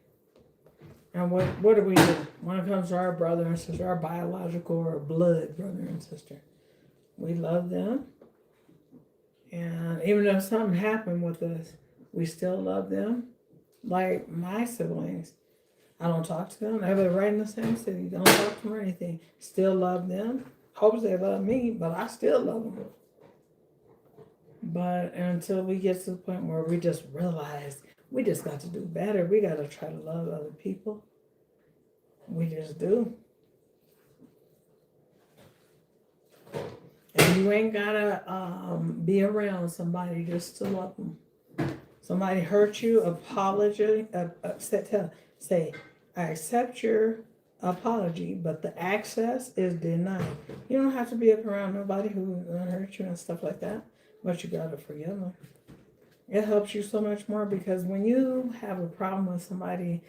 And what do we do when it comes to our brother and sister, our biological or blood brother and sister? We love them. And even if something happened with us, we still love them. Like my siblings, I don't talk to them. They live right in the same city. Don't talk to them or anything. Still love them. Hope they love me, but I still love them. But until we get to the point where we just realize we just got to do better. We got to try to love other people. We just do. And you ain't got to be around somebody just to love them. Somebody hurt you, apology, say, I accept your apology, but the access is denied. You don't have to be up around nobody who hurt you and stuff like that, but you got to forgive them. It helps you so much more because when you have a problem with somebody,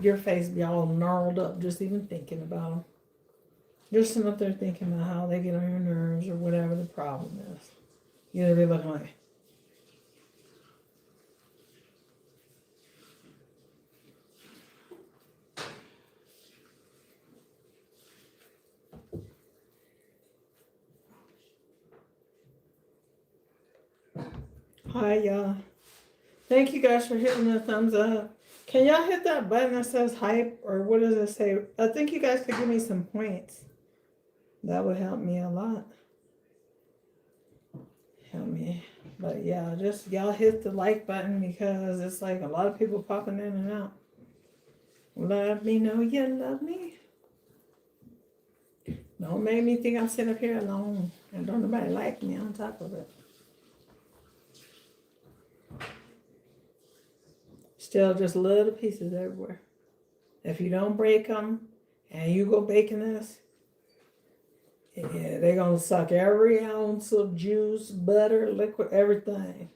your face be all gnarled up just even thinking about them. Just sitting up there thinking about how they get on your nerves or whatever the problem is. You'll be looking like, hi y'all. Thank you guys for hitting the thumbs up. Can y'all hit that button that says hype, or what does it say? I think you guys could give me some points. That would help me a lot. Help me. But yeah, just y'all hit the like button because it's like a lot of people popping in and out. Let me know you love me. Don't make me think I'm sitting up here alone and don't nobody like me on top of it. Still just little pieces everywhere. If you don't break them and you go baking this, yeah, they're going to suck every ounce of juice, butter, liquid, everything.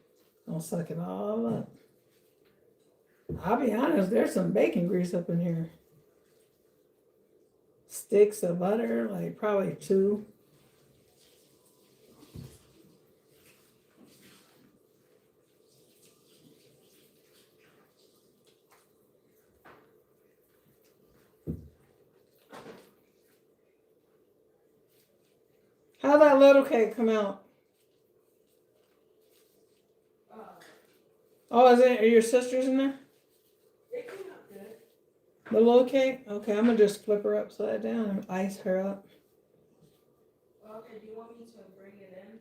Gonna suck it all up. I'll be honest, there's some bacon grease up in here. Sticks of butter, like probably 2. How'd that little cake come out? Oh, is it? Are your sisters in there? It came out good. The little cake? Okay, I'm gonna just flip her upside down and ice her up. Okay, do you want me to bring it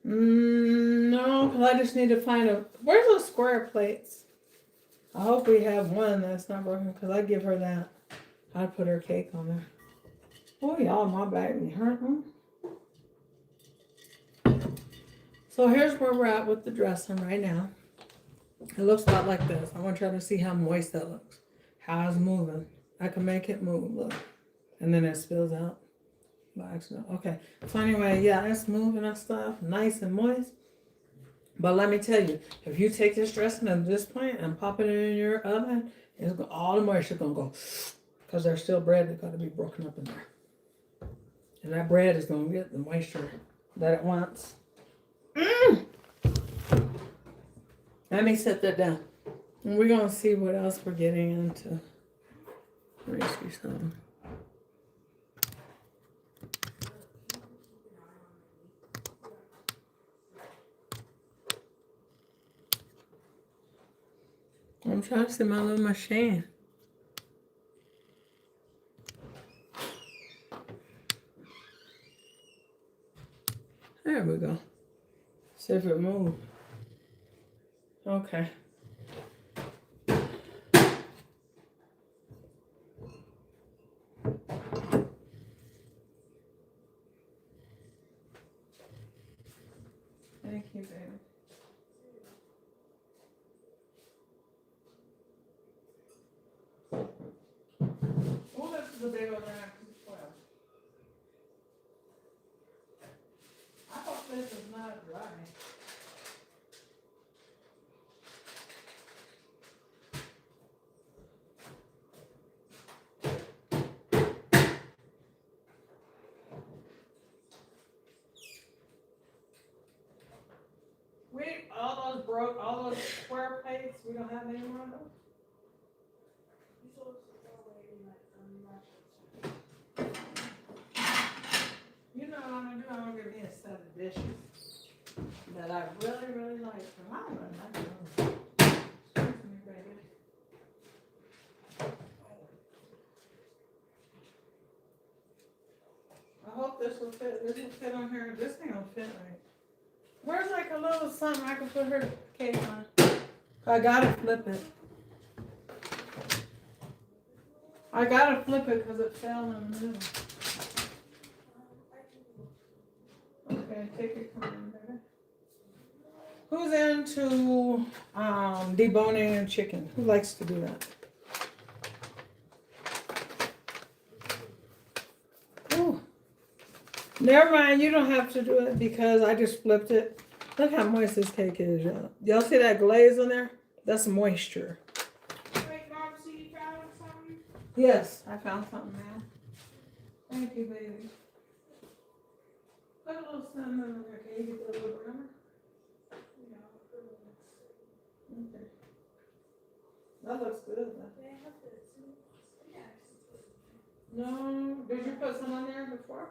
in? No, because I just need to find a. Where's those square plates? I hope we have one that's not broken because I give her that. I'd put her cake on there. Oh, y'all, my back be hurting. So here's where we're at with the dressing right now. It looks a lot like this. I want y'all to see how moist that looks. How it's moving. I can make it move, look. And then it spills out. By accident. Okay. So anyway, yeah, it's moving and stuff, nice and moist. But let me tell you, if you take this dressing of this plant and pop it in your oven, all the moisture gonna go, because there's still bread that's gotta be broken up in there, and that bread is gonna get the moisture that it wants. Mm. Let me set that down, and we're gonna see what else we're getting into. Let me see something. I'm trying to see my little machine. There we go. See if it moves. Okay. Thank you, baby. Oh, this is a big old rack as well. I hope this is not dry. All those broke, all those square plates, we don't have any more of those? You know what I'm gonna do? I'm gonna give me a set of dishes that I really, really like for my one. Excuse me, baby. I hope this will fit. This will fit on here. This thing will fit right. Where's like a little something I can put her cake on? I gotta flip it. I gotta flip it because it fell in the middle. Okay, take it from there. Who's into deboning chicken? Who likes to do that? Ooh. Never mind, you don't have to do it because I just flipped it. Look how moist this cake is, y'all. Y'all see that glaze in there? That's moisture. Wait, Mom, so you found something? Yes, I found something, man. Thank you, baby. Put a little cinnamon in there. Can you get that little brown? Okay. That looks good. No, did you put some on there before?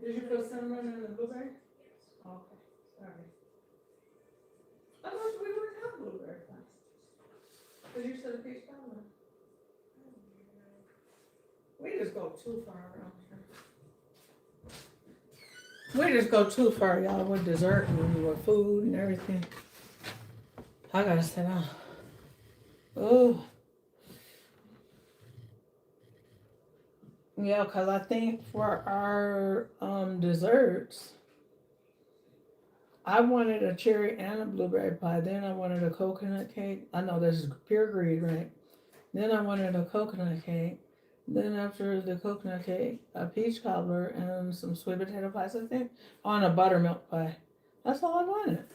Did you put cinnamon in the blueberry? Yes. Okay, sorry. I thought we wouldn't have blueberry pie. Because you said a peach cobbler. We just go too far around here. We just go too far, y'all, with dessert and with food and everything. I gotta sit down. Oh. Yeah, because I think for our desserts, I wanted a cherry and a blueberry pie. Then I wanted a coconut cake. I know this is pure greed, right? Then I wanted a coconut cake. Then after the coconut cake, a peach cobbler and some sweet potato pies, I think, on a buttermilk pie. That's all I wanted.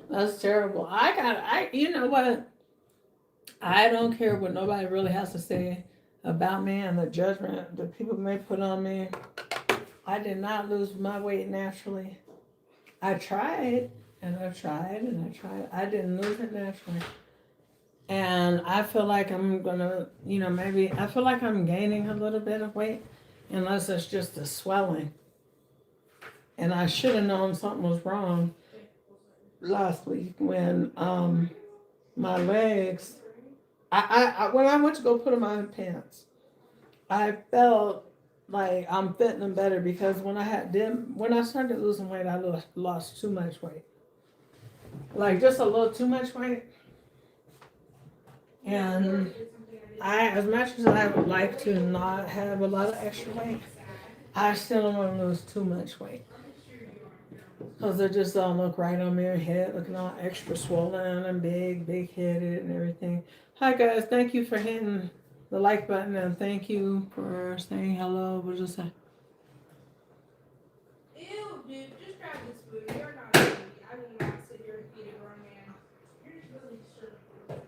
That's terrible. You know what? I don't care what nobody really has to say about me and the judgment that people may put on me. I did not lose my weight naturally. I tried and I tried and I tried. I didn't lose it naturally. And I feel like I'm gonna, maybe I feel like I'm gaining a little bit of weight unless it's just the swelling. And I should have known something was wrong last week when my legs, when I went to go put them on pants, I felt like I'm fitting them better because when I started losing weight, I lost too much weight. Like just a little too much weight. And as much as I would like to not have a lot of extra weight, I still don't want to lose too much weight. Because they just don't look right on my head, looking all extra swollen and big headed and everything. Hi guys, thank you for hitting the like button and thank you for saying hello. We'll just say. Ew, dude, just grab this food. You're not a baby. I will not sit here and feed a grown man. You're just really disturbing.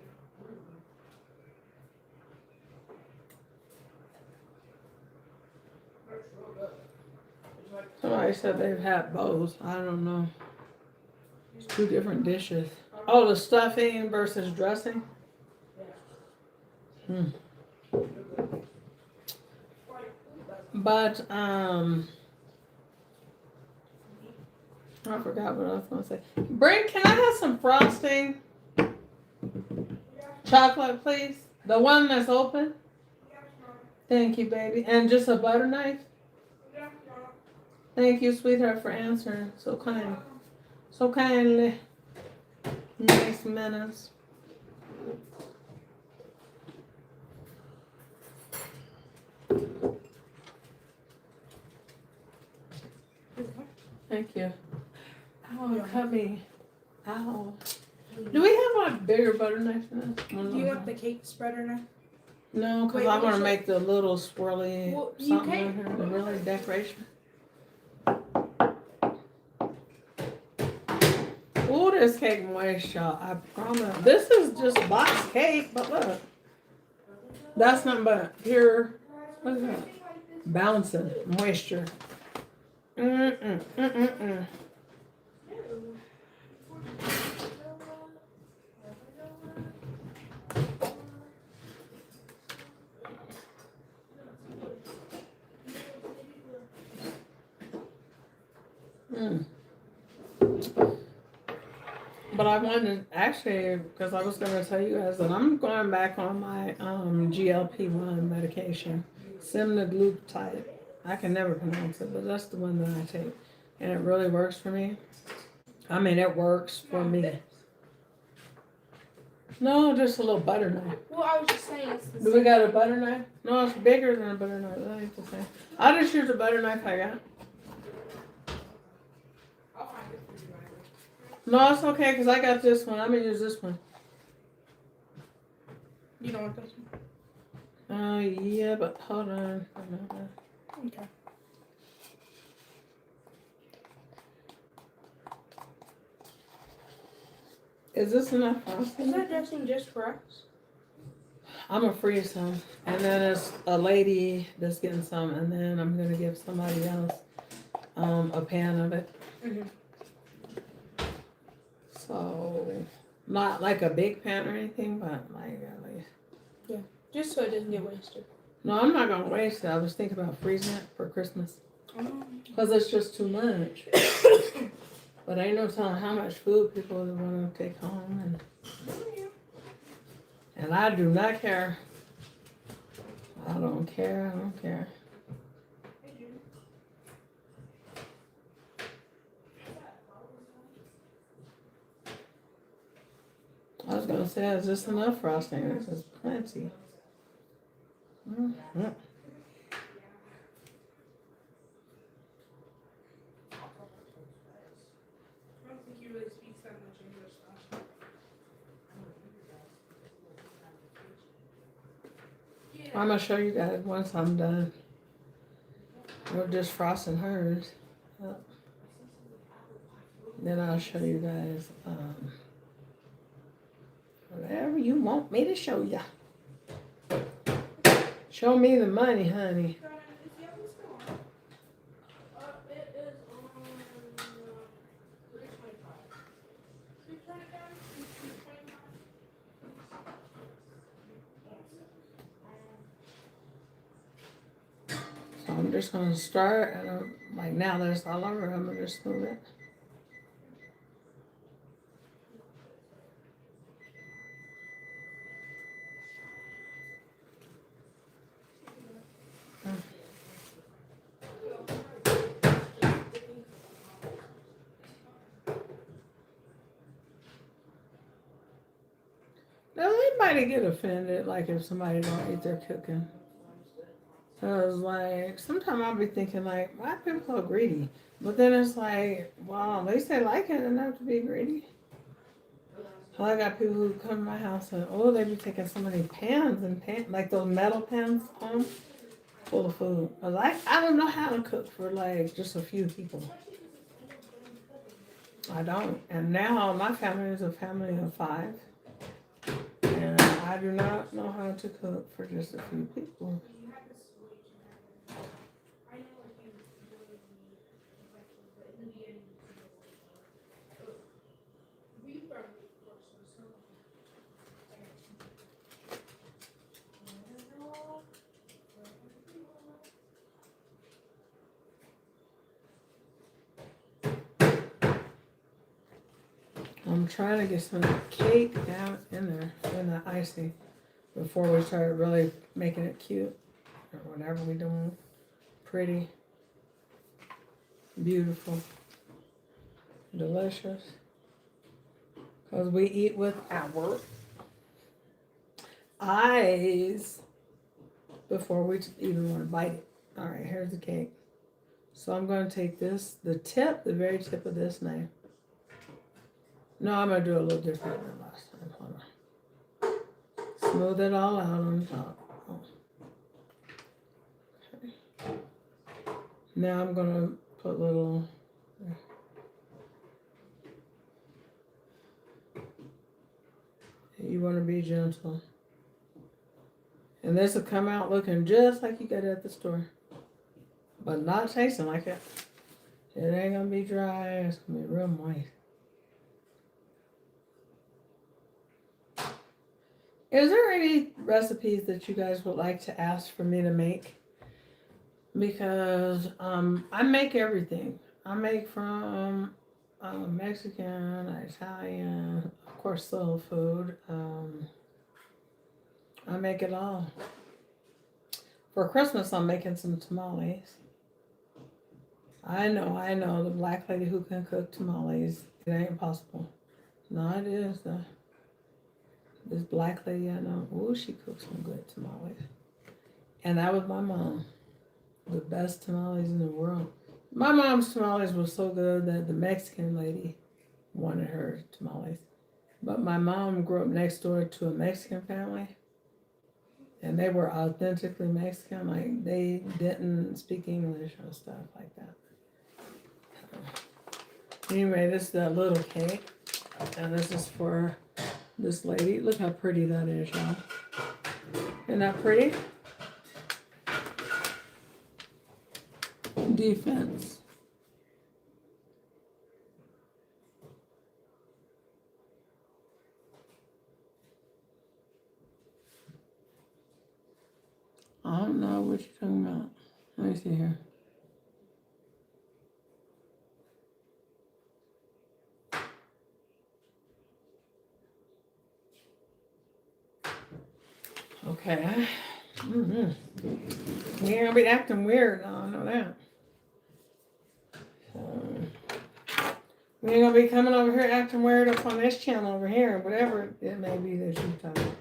Somebody said they've had both. I don't know. It's two different dishes. Oh, the stuffing versus dressing? But, I forgot what I was going to say. Brent, can I have some frosting? Chocolate, please. The one that's open? Thank you, baby. And just a butter knife? Thank you, sweetheart, for answering so kind. So kindly. Nice minutes. Thank you. Oh, cut me. Ow. Do we have a bigger butter knife than this? Do you want the cake spreader now? No, because Wait, I we want to should- make the little swirly Well, you something can- on here, the really decoration. Ooh, this cake moist, y'all. I promise. This is just box cake, but look. That's nothing but pure, what is that? Bouncing moisture. Mm-mm. Mm. But I wanted, actually, because I was going to tell you guys that I'm going back on my GLP-1 medication, semaglutide. I can never pronounce it, but that's the one that I take. And it really works for me. I mean, it works for me. No, just a little butter knife. Well, I was just saying it's the Do we got a butter knife? No, it's bigger than a butter knife. That ain't the same. I'll just use the butter knife I got. I'll find it for you later. No, it's okay, because I got this one. I'm going to use this one. You don't want this one? Yeah, but hold on. Okay. Is this enough Is frosting? that dressing just for us? I'm gonna freeze some, and then it's a lady that's getting some, and then I'm gonna give somebody else a pan of it. Mhm. So not like a big pan or anything, but like at least. Just so it doesn't get wasted. No, I'm not gonna waste it. I was thinking about freezing it for Christmas because it's just too much. But ain't no telling how much food people would want to take home, and I do not care. I don't care. I was gonna say, is this enough frosting? This is plenty. Mm-hmm. I don't think he really speaks that much English though. I'm gonna show you guys once I'm done. We're just frosting hers. Then I'll show you guys whatever you want me to show you. Show me the money, honey. Is the oven still on? It is on 325. 325? 325? So I'm just gonna start, and like now there's all over. I'm gonna just move it. Does anybody get offended, like if somebody don't eat their cooking? Cause like sometimes I'll be thinking like, why people so greedy? But then it's like, well, at least they like it enough to be greedy. I got people who come to my house and oh, they be taking so many pans and like those metal pans home full of food. I don't know how to cook for like just a few people. I don't. And now my family is a family of 5. And I do not know how to cook for just a few people. I'm trying to get some cake down in there, in the icing, before we start really making it cute or whatever we doing. Pretty, beautiful, delicious. Because we eat with our eyes before we even want to bite it. All right, here's the cake. So I'm going to take this, the very tip of this knife. No, I'm going to do it a little different than last time. Hold on. Smooth it all out on top. Oh. Okay. Now I'm going to put little... You want to be gentle. And this will come out looking just like you got it at the store. But not tasting like it. It ain't going to be dry. It's going to be real moist. Is there any recipes that you guys would like to ask for me to make? Because I make everything. I make from Mexican, Italian, of course soul food. I make it all. For Christmas, I'm making some tamales. I know, the black lady who can cook tamales. It ain't possible. No, it is. This black lady I know, ooh, she cooks some good tamales. And that was my mom. The best tamales in the world. My mom's tamales were so good that the Mexican lady wanted her tamales. But my mom grew up next door to a Mexican family. And they were authentically Mexican. Like, they didn't speak English or stuff like that. Anyway, this is a little cake. And this is for this lady. Look how pretty that is, y'all. Isn't that pretty? Defense. I don't know what you're talking about. Let me see here. Okay. Mm-hmm. We ain't gonna be acting weird. I know that. We ain't gonna be coming over here acting weird up on this channel over here, whatever it may be that you're talking about.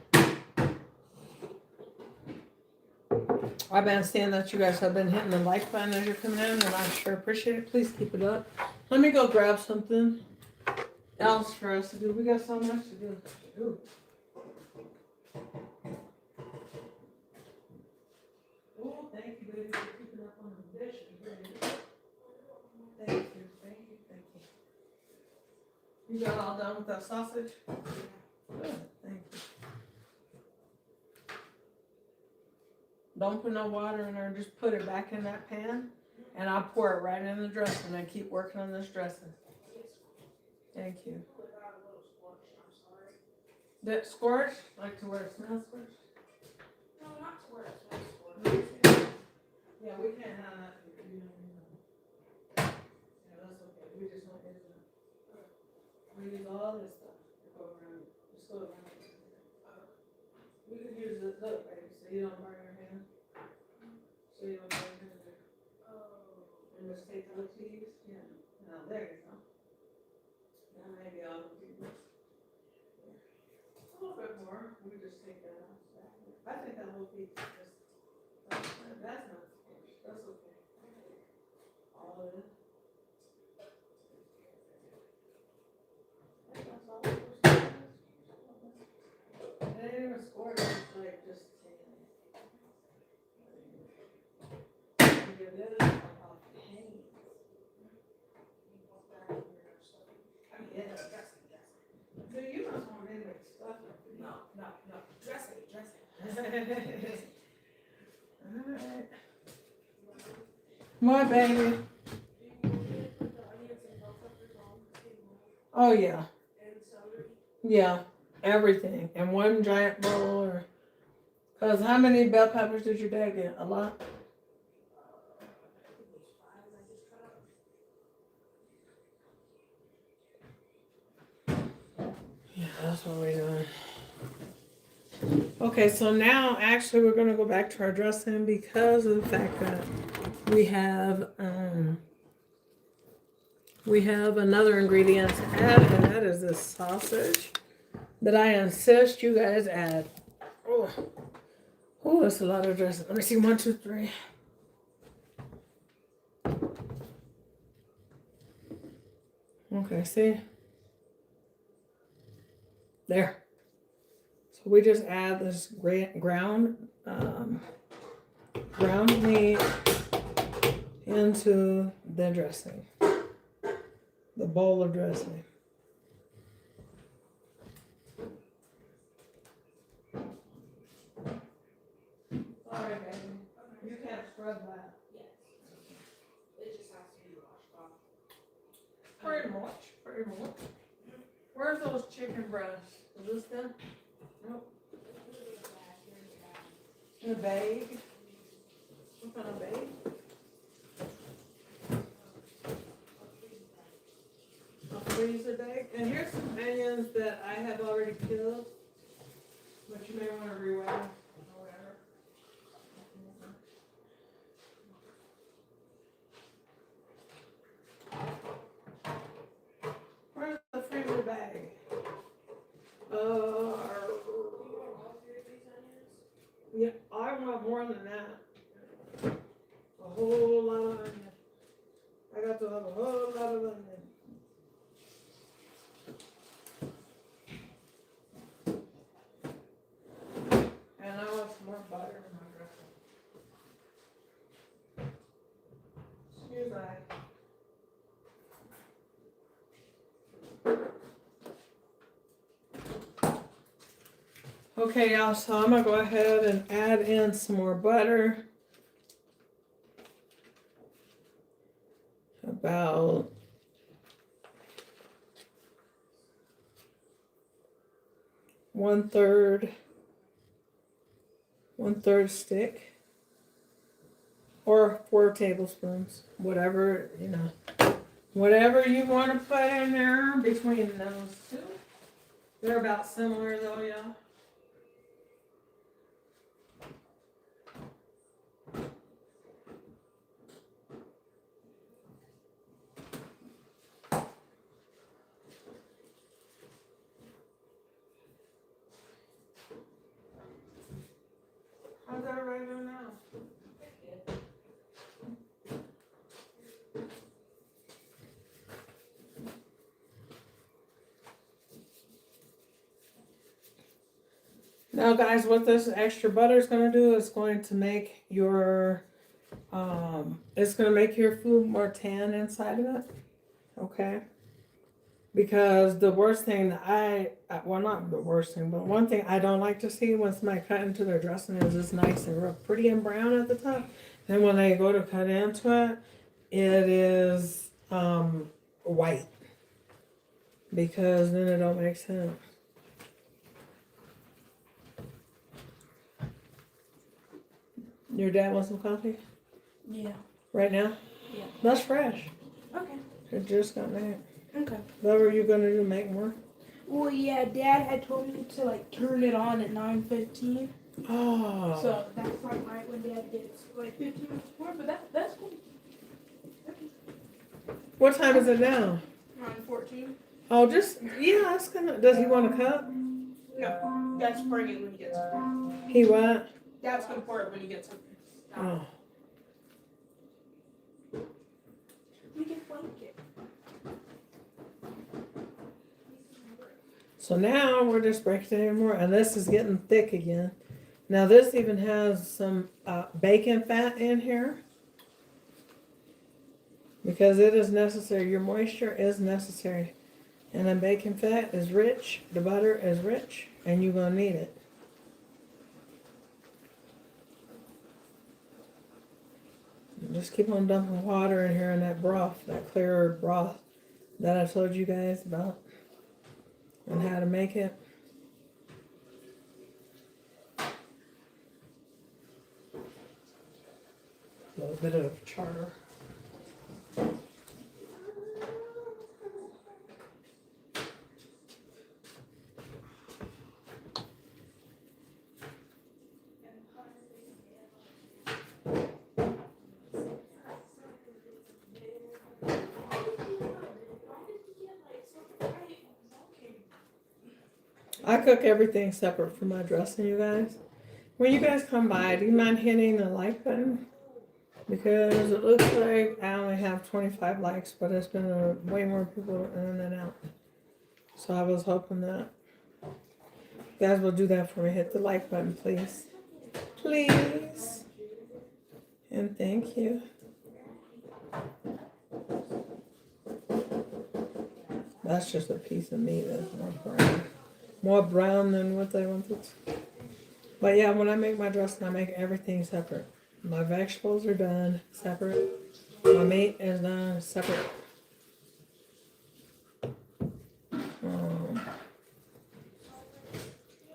I've been seeing that you guys have been hitting the like button as you're coming in, and I sure appreciate it. Please keep it up. Let me go grab something else for us to do. We got so much to do. Ooh. Oh, thank you, baby, for keeping up on the dishes. Thank you. You got all done with that sausage? Good, thank you. Don't put no water in there, just put it back in that pan, and I'll pour it right in the dressing and keep working on this dressing. Thank you. That scorch? Like to where it smells scorched? No, not to where it smells scorched. Yeah, we can't have that. Yeah, that's okay. We just want to use it. We use all this stuff to go around. Just go around. We could use it, look, baby, so you don't burn your hand. So you don't burn your hand. And just take the cheese. Yeah. Now, there you go. Now, maybe I'll do this. A little bit more. We just take that out. I think that whole piece is just, that's not scorched. That's okay. All of it. That's all. this or off the hanging. I mean, yeah, dressing. So you must want me to make stuff. No, dressing. Alright. What, baby? Oh, yeah. Yeah, everything. And one giant bowl or. Because how many bell peppers did your dad get? A lot? Yeah, that's what we're doing. Okay, so now actually we're gonna go back to our dressing because of the fact that we have another ingredient to add, and that is this sausage that I insist you guys add. Oh, that's a lot of dressing. Let me see, 1, 2, 3. Okay, see? There. So we just add this ground meat into the dressing, the bowl of dressing. Sorry, baby. You can't scrub that. Yes. It just has to be washed off. Pretty much. Where's those chicken breasts? Is this them? Nope. In a bag. What kind of bag? A freezer bag. And here's some onions that I have already peeled, but you may want to reweigh or whatever. Where's the freezer bag? Yeah, I want more than that. A whole lot of onion. I got to have a whole lot of onion. And I want some more butter in my dressing. Excuse me. Okay, y'all, so I'm gonna go ahead and add in some more butter. About one third stick, or 4 tablespoons, whatever, whatever you want to put in there between those two. They're about similar though, yeah. How's everybody doing now? Now guys, what this extra butter is going to do is going to make your it's going to make your food more tan inside of it. Okay? Because the worst thing that well, not the worst thing, but one thing I don't like to see when somebody cut into their dressing is it's nice and real pretty and brown at the top. Then when they go to cut into it, it is white. Because then it don't make sense. Your dad wants some coffee? Yeah. Right now? Yeah. That's fresh. Okay. It just got made. Okay. What were you gonna do? Make more? Well, yeah, Dad had told me to turn it on at 9:15. Oh. So that's like right when Dad gets 15 minutes before, but that's cool. What time is it now? 9:14. Oh, that's gonna. Does he want a cup? No, Dad's pouring it when he gets home. He what? Dad's gonna pour it when he gets home. Oh. We can flank it. So now we're just breaking it more, and this is getting thick again. Now this even has some bacon fat in here. because it is necessary. Your moisture is necessary. And the bacon fat is rich, the butter is rich, and you're going to need it. Just keep on dumping water in here in that broth, that clear broth that I told you guys about and how to make it. A little bit of charter. I cook everything separate from my dressing, you guys. When you guys come by, do you mind hitting the like button? Because it looks like I only have 25 likes, but it's been way more people in and out. So I was hoping that you guys will do that for me. Hit the like button, please. Please. And thank you. That's just a piece of meat that's more brown. More brown than what they wanted. But yeah, when I make my dressing, I make everything separate. My vegetables are done separate. My meat is done separate.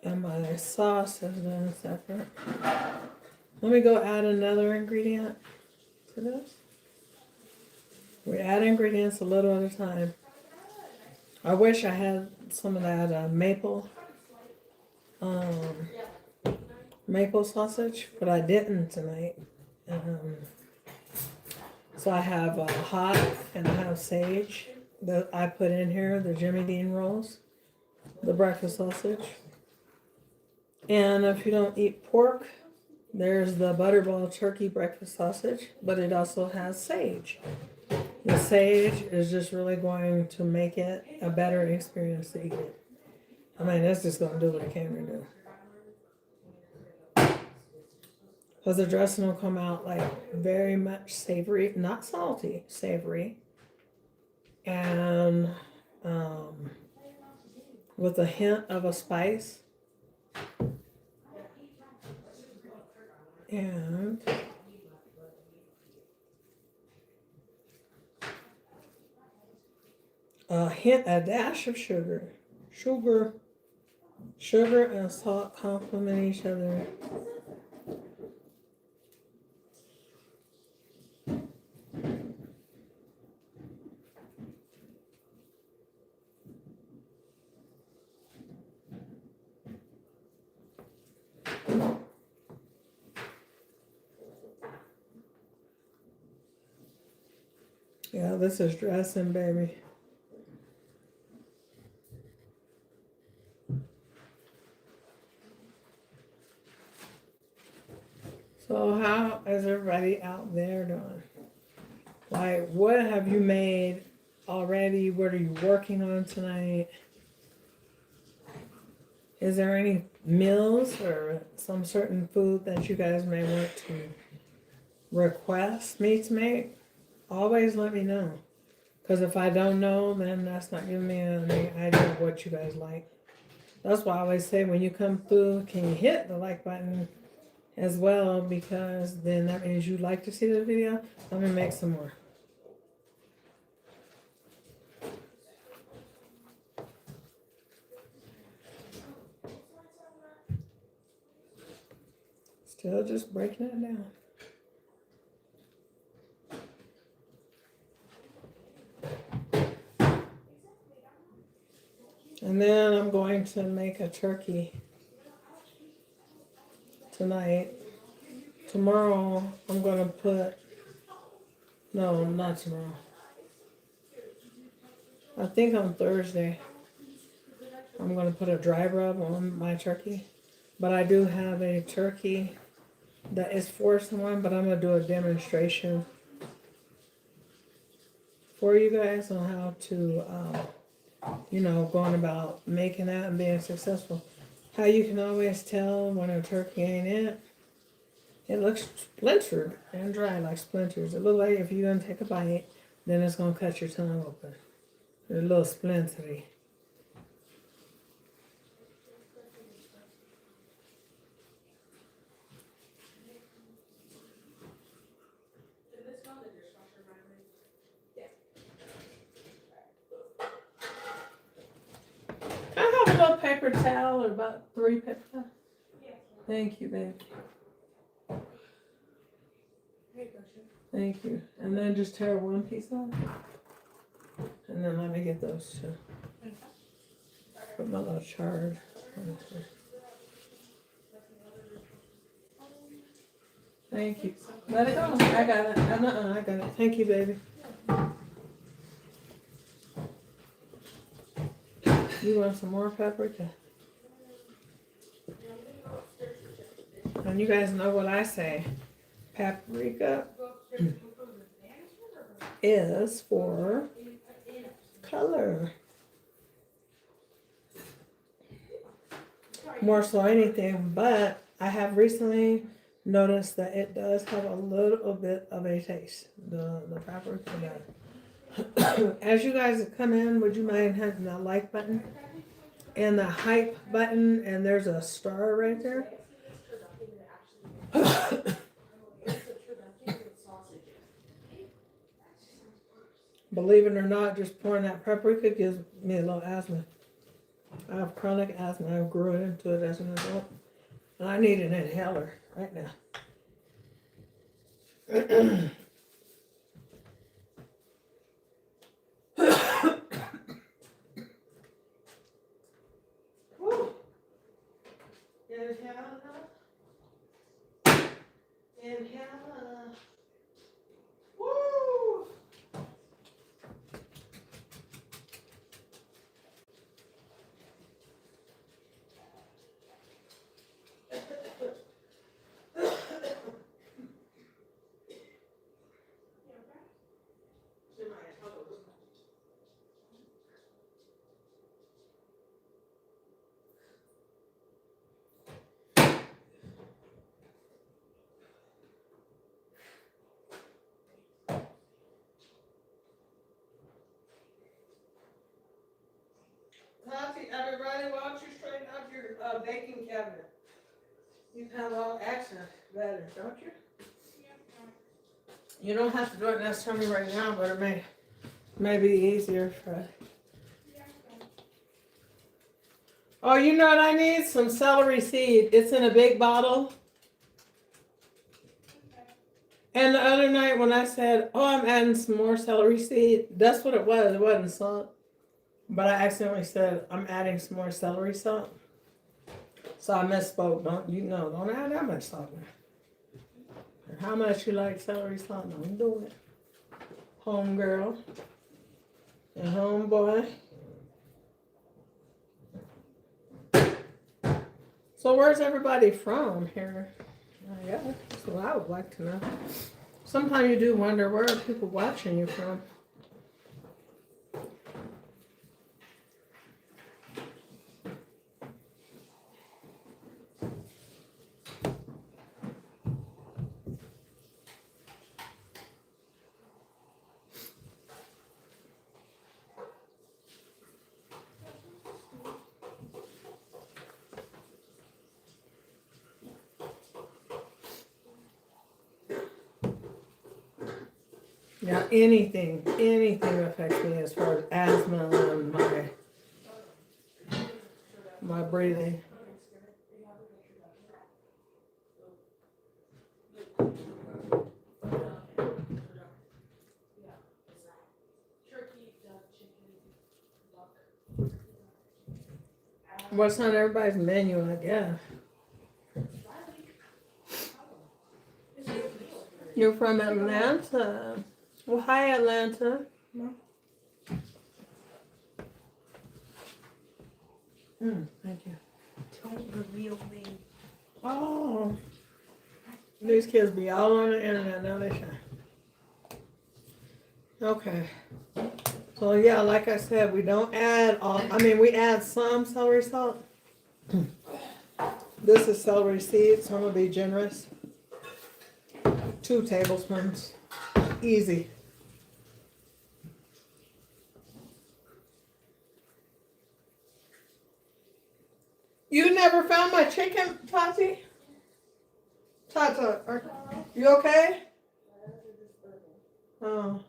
And my sauce is done separate. Let me go add another ingredient to this. We add ingredients a little at a time. I wish I had some of that maple sausage, but I didn't tonight. So I have hot and I have sage that I put in here, the Jimmy Dean rolls, the breakfast sausage. And if you don't eat pork, there's the butterball turkey breakfast sausage, but it also has sage. The sage is just really going to make it a better experience to eat it. I mean, it's just going to do what it came to do. Because the dressing will come out like very much savory, not salty, savory. And with a hint of a spice. And a dash of sugar. Sugar and salt complement each other. Yeah, this is dressing, baby. So how is everybody out there doing? Like, what have you made already? What are you working on tonight? Is there any meals or some certain food that you guys may want to request me to make? Always let me know. Because if I don't know, then that's not giving me any idea of what you guys like. That's why I always say when you come through, can you hit the like button as well? Because then that means you like to see the video. Let me make some more. Still just breaking it down. And then I'm going to make a turkey tonight. Tomorrow I'm going to put, no, not tomorrow. I think on Thursday I'm going to put a dry rub on my turkey. But I do have a turkey that is for someone, but I'm going to do a demonstration for you guys on how to, going about making that and being successful. How you can always tell when a turkey ain't it. It looks splintered and dry like splinters. It looks like if you're going to take a bite then it's gonna cut your tongue open. They're a little splintery. Did this smell the dishwasher, by the way? I have a little paper towel, or about 3 paper towels. Yeah. Thank you, babe. Thank you. And then just tear one piece off. And then let me get those two. Put my little chard. Thank you. Let it go. I got it. I got it. Thank you, baby. You want some more paprika? And you guys know what I say. Paprika is for color. More so anything, but I have recently noticed that it does have a little bit of a taste. The paprika does. As you guys come in, would you mind hitting the like button and the hype button, and there's a star right there. Believe it or not, just pouring that paprika gives me a little asthma. I have chronic asthma. I grew into it as an adult. And I need an inhaler right now. Woo. Inhale. Inhale. Woo. Tati, everybody, why don't you straighten up your baking cabinet? You have all access better, don't you? You don't have to do it necessarily right now, but it may be easier for. Oh, you know what I need? Some celery seed. It's in a big bottle. And the other night when I said, "Oh, I'm adding some more celery seed," that's what it was. It wasn't salt. But I accidentally said, I'm adding some more celery salt. So I misspoke. Don't add that much salt. How much you like celery salt? Don't do it. Home girl and home boy. So where's everybody from here? Yeah, that's what I would like to know. Sometimes you do wonder, where are people watching you from? Yeah, anything affects me as far as asthma and my breathing. What's on everybody's menu, I guess. You're from Atlanta. Well, hi, Atlanta. Thank you. Don't reveal me. Oh. These kids be all on the internet now, they shine. Okay. So yeah, like I said, we don't add we add some celery salt. This is celery seeds, so I'm gonna be generous. 2 tablespoons. Easy. You never found my chicken, Tati? Tata, you okay? Oh.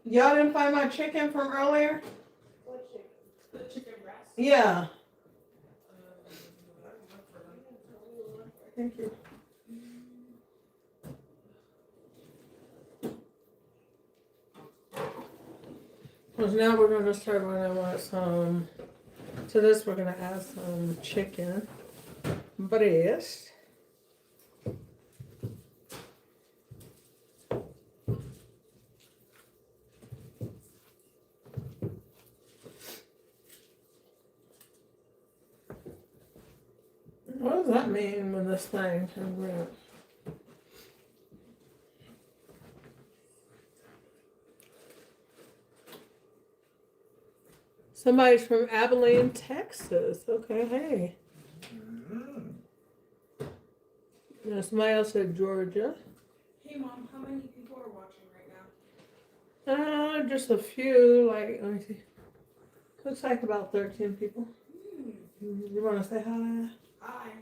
Y'all didn't find my chicken from earlier? What chicken? The chicken breast? Yeah. Thank you. Because now we're going to start running with some, to this we're going to add some chicken breast. What does that mean when this thing comes out? Somebody's from Abilene, Texas. Okay, hey. Now somebody else said Georgia. Hey Mom, how many people are watching right now? Just a few. Like, let me see. Looks like about 13 people. You want to say hi? Hi.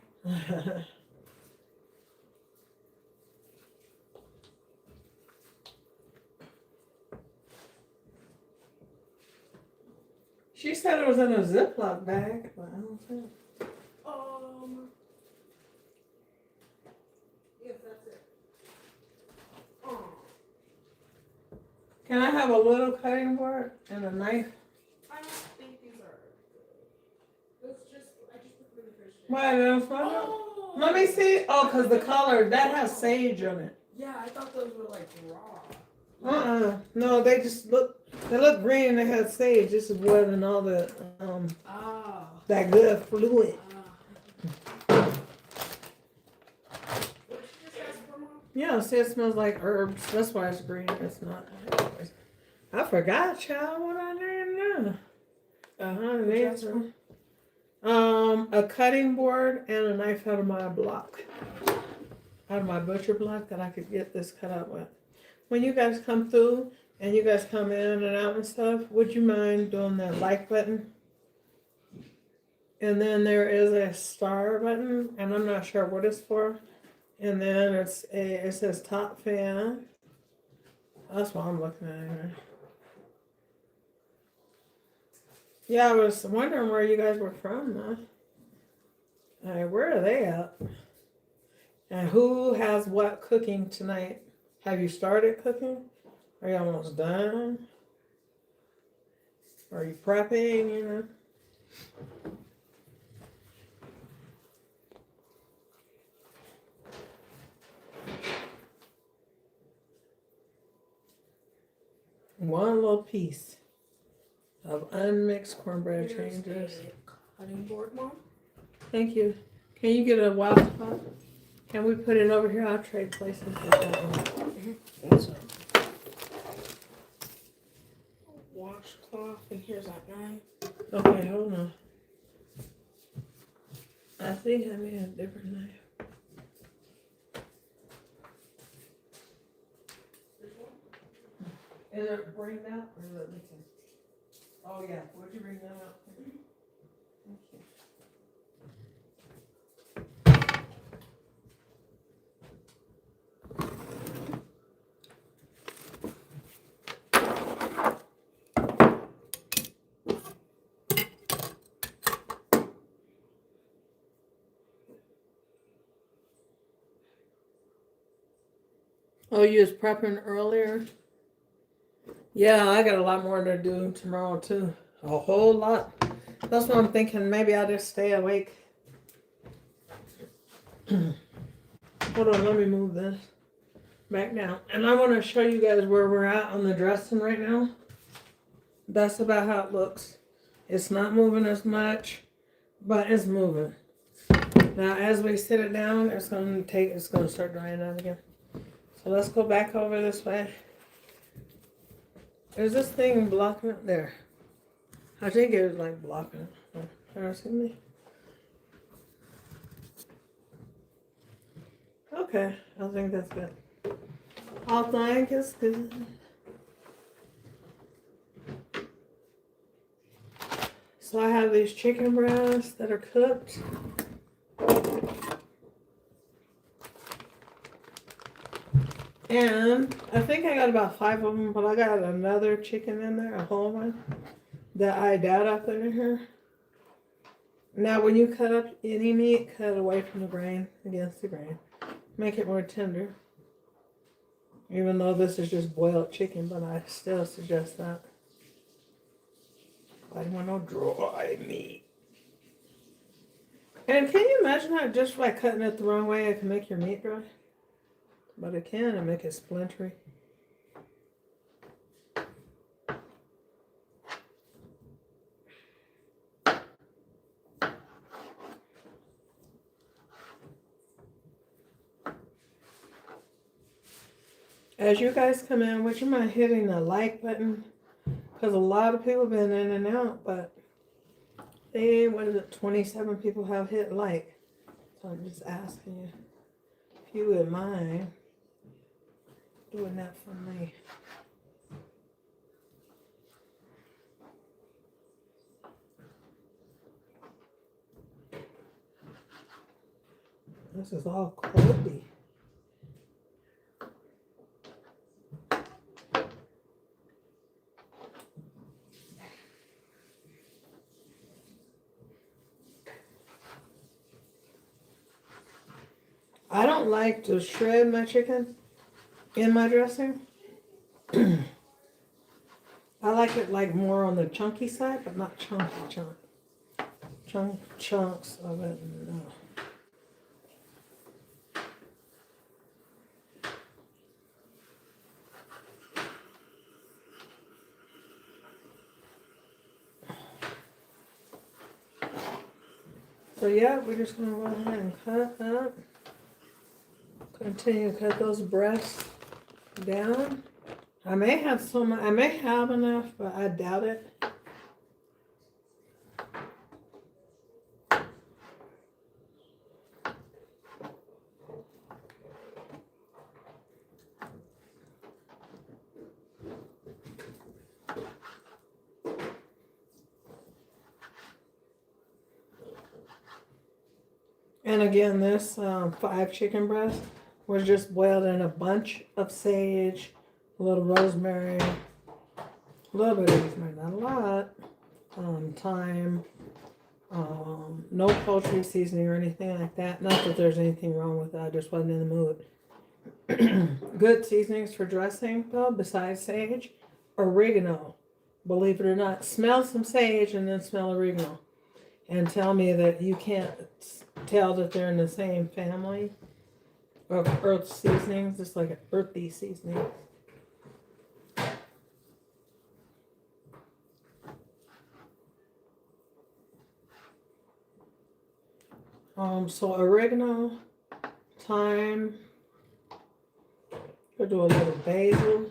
She said it was in a Ziploc bag, but I don't think. Yes, that's it. Can I have a little cutting board and a knife? I don't think these are good. It's just, I just put them in the fridge. Why, else? Oh! Let me see. Oh, because the color, that has sage on it. Yeah, I thought those were like raw. No, they just look, they look green. They have sage. This is more than all the, that good fluid. What did you just ask for, Mom? Yeah, see, it smells like herbs. That's why it's green. It's not. I forgot, child, what I didn't know. A cutting board and a knife out of my block. Out of my butcher block that I could get this cut out with. When you guys come through and you guys come in and out and stuff, would you mind doing that like button? And then there is a star button, and I'm not sure what it's for. And then it says top fan. That's what I'm looking at here. Yeah, I was wondering where you guys were from, though. Where are they at? And who has what cooking tonight? Have you started cooking? Are you almost done? Are you prepping, you know? One little piece of unmixed cornbread changes. Cutting board, Mom? Thank you. Can you get a washcloth? Can we put it over here? I'll trade places with that one. Awesome. Washcloth, and here's that knife. Okay, hold on. I think I may have a different knife. Is it bring that or is it missing? Oh yeah, would you bring that out? Thank you. Oh, you was prepping earlier? Yeah, I got a lot more to do tomorrow too. A whole lot. That's what I'm thinking. Maybe I'll just stay awake. Hold on, let me move this back down. And I want to show you guys where we're at on the dressing right now. That's about how it looks. It's not moving as much, but it's moving. Now, as we sit it down, it's going to start drying out again. So let's go back over this way. Is this thing blocking it? There. I think it was like blocking it. Can you see me? Okay, I think that's good. I think it's good. So I have these chicken breasts that are cooked. And I think I got about 5 of them, but I got another chicken in there, a whole one, that I doubt I put in here. Now, when you cut up any meat, cut away from the grain, against the grain. Make it more tender. Even though this is just boiled chicken, but I still suggest that. I don't want no dry meat. And can you imagine how just by cutting it the wrong way, it can make your meat dry? But it can and make it splintery. As you guys come in, would you mind hitting the like button? Because a lot of people have been in and out, but what is it, 27 people have hit like. So I'm just asking you if you would mind doing that for me. This is all Colby. I don't like to shred my chicken in my dressing. I like it like more on the chunky side, but not chunks of it. No. So yeah, we're just gonna go ahead and cut up. Continue to cut those breasts down. I may have enough, but I doubt it. And again, this 5 chicken breasts was just boiled in a bunch of sage, a little rosemary, a little bit of rosemary, not a lot, thyme, no poultry seasoning or anything like that. Not that there's anything wrong with that, I just wasn't in the mood. Good seasonings for dressing, though, besides sage, oregano. Believe it or not, smell some sage and then smell oregano. And tell me that you can't tell that they're in the same family of earth seasonings, just like an earthy seasoning. So oregano, thyme, could do a little basil.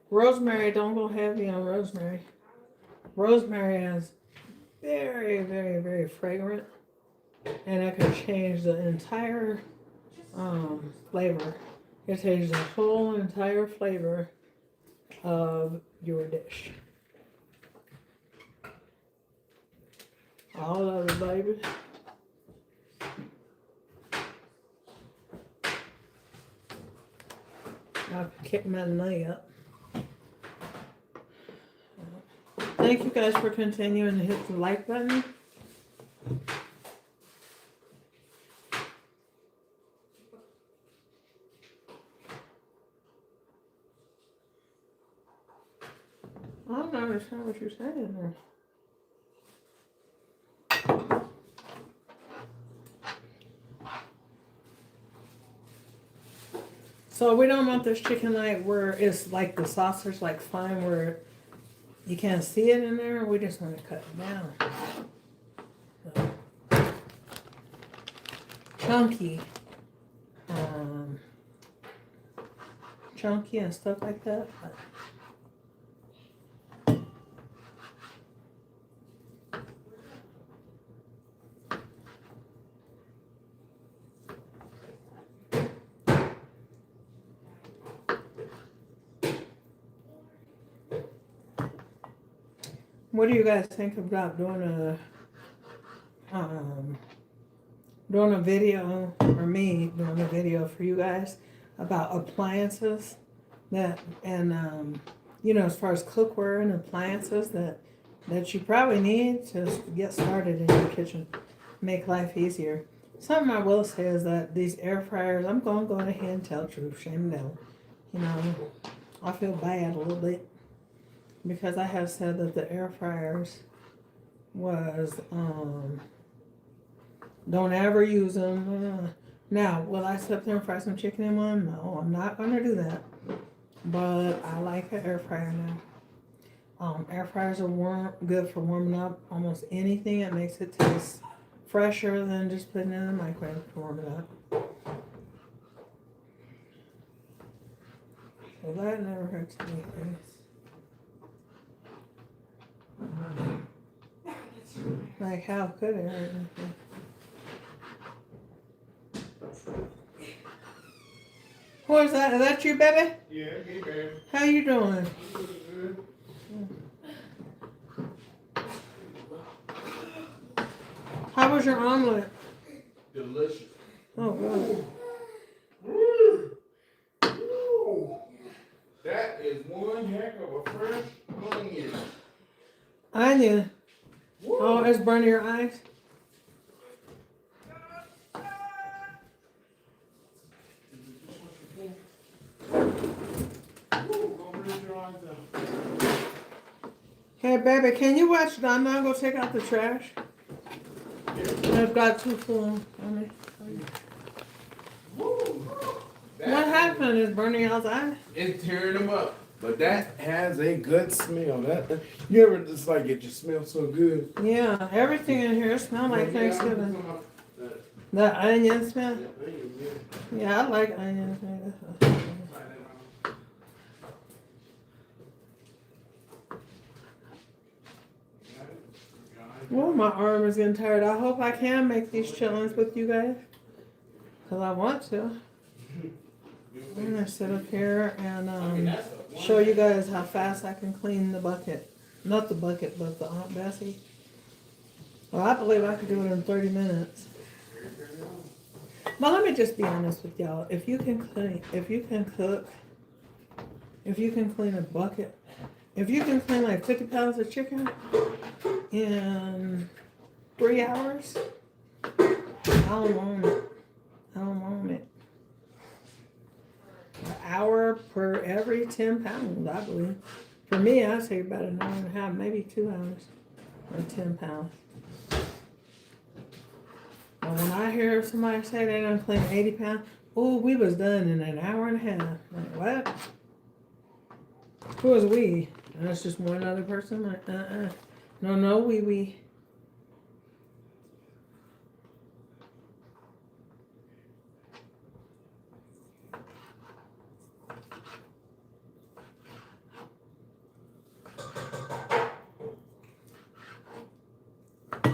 Rosemary, don't go heavy on rosemary. Rosemary is very, very, very fragrant, and it could change the entire flavor. It changes the whole entire flavor of your dish. All of it, baby. I kicked my leg up. Thank you guys for continuing to hit the like button. I don't understand what you're saying there. So we don't want this chicken like where it's like the sausage like fine where you can't see it in there. We just want to cut it down. So, chunky and stuff like that. what do you guys think about doing a video, or me doing a video for you guys about appliances that, and as far as cookware and appliances that you probably need to get started in your kitchen, make life easier. Something I will say is that these air fryers, I'm gonna go ahead and tell the truth, shame the devil. I feel bad a little bit because I have said that the air fryers was don't ever use them. Now, will I sit up there and fry some chicken in one? No, I'm not gonna do that. But I like an air fryer now. Air fryers are good for warming up almost anything. It makes it taste fresher than just putting it in the microwave to warm it up. So that never hurts anything. Like, how could it hurt anything? Who is that? Is that you, baby? Yeah, me, baby. How you doing? Good. How was your omelet? Delicious. Oh, good. Ooh. That is one heck of a fresh onion. Onion. Woo. Oh, it's burning your eyes? Hey, baby, can you watch Donna go take out the trash? I've got too full on me. What happened? Is burning y'all's eyes? It's tearing them up. But that has a good smell. You ever just like it just smells so good? Yeah, everything in here smells like Thanksgiving. The onion smell? Yeah, I like onions. Well, my arm is getting tired. I hope I can make these chillings with you guys. Because I want to. I'm going to sit up here and show you guys how fast I can clean the bucket. Not the bucket, but the Aunt Bessie. Well, I believe I could do it in 30 minutes. But let me just be honest with y'all. If you can clean a bucket, if you can clean like 50 pounds of chicken in 3 hours, I don't want it. An hour per every 10 pounds, I believe. For me, I'd say about an hour and a half, maybe 2 hours or 10 pounds. But when I hear somebody say they're gonna clean 80 pounds, oh, we was done in an hour and a half. Like, what? Who is we? And that's just one other person? Like, No, we.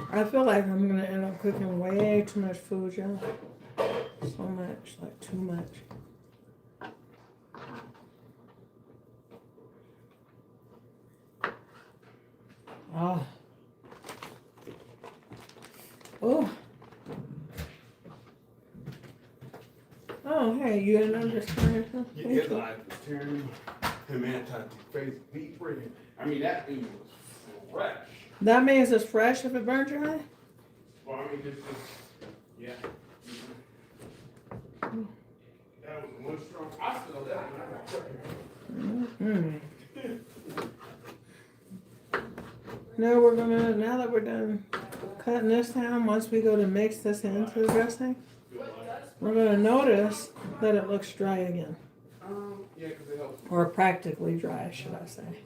I feel like I'm gonna end up cooking way too much food, y'all. So much, like too much. Oh. Oh. Oh, hey, you didn't understand something? Yeah, it's like tearing him anti-face deep breathing. I mean, that thing was fresh. That means it's fresh if it burns your eye? Well, I mean, this is, yeah. That was one strong. I still that one. No, now that we're done cutting this down, once we go to mix this into the dressing, we're gonna notice that it looks dry again. Yeah, because it helps. Or practically dry, should I say.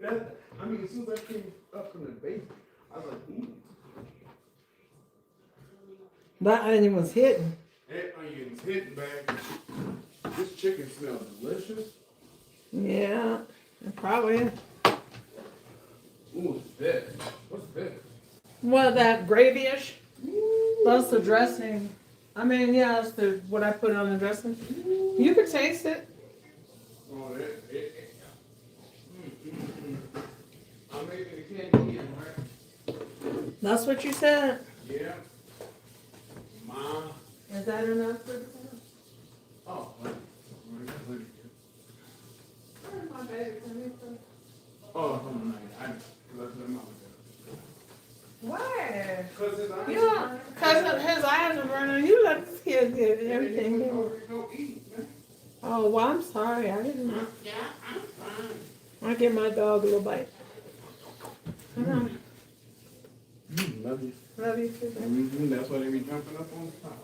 I mean, as soon as I came up from the basement, I was like, That onion was hitting. that onion's hitting back. This chicken smells delicious. Yeah, it probably is. Ooh, what's this? What's this? Well, that gravy-ish. That's the dressing. I mean, yeah, that's what I put on the dressing. You could taste it. Oh, I'm making the candy again, right? That's what you said. Yeah. Mom. Is that enough for Oh, well, Where's my baby? oh, hold on. I left them out. Why? Because his eyes. Yeah, because his eyes are burning. You let this kid get everything. Go eat, man. Oh, well, I'm sorry. I didn't know. Yeah, I'm fine. I'll give my dog a little bite. Come on. Love you. Love you too, baby. That's why they be jumping up on the top.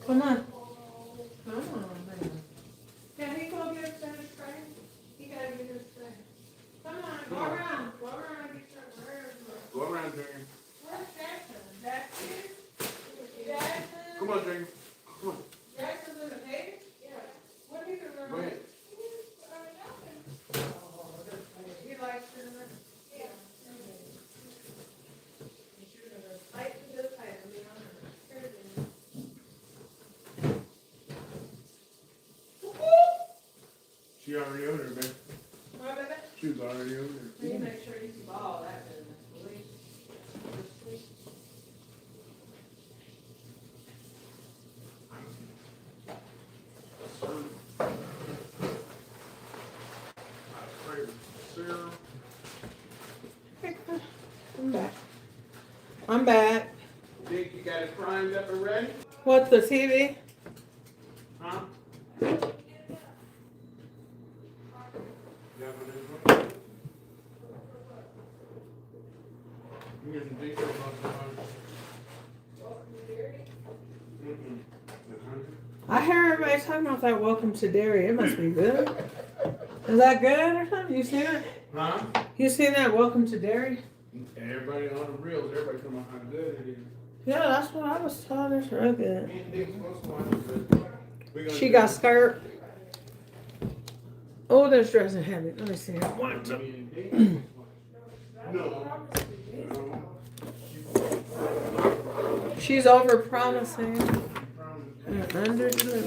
Come on. Come on, man. Can he go get his finished tray? He gotta get his tray. Come on, go around. Go around and get your Go around, Dragon. Where's Jackson? Jackson? Jackson? Come on, Dragon. Come on. Jackson's in the cage? Yeah. What did he do? Go ahead. He likes to. Yeah. Like this height, to be honest. She already over there, babe. What, baby? She was already over there. You make sure you keep all that business, please. I'm back. I'm back. Think you got it primed up and ready? What, the TV? Huh? I hear everybody talking about that Welcome to Dairy. It must be good. Is that good or something? You seen it? Huh? You seen that Welcome to Dairy? Everybody on the reels, everybody come out how good it is. Yeah, that's what I was told. It's real good. Me and Dick's supposed to watch it, but we gonna She do got it. skirt. Oh, this dressing heavy. Let me see. One, two. Me and Dick. No. She's over promising and under delivering.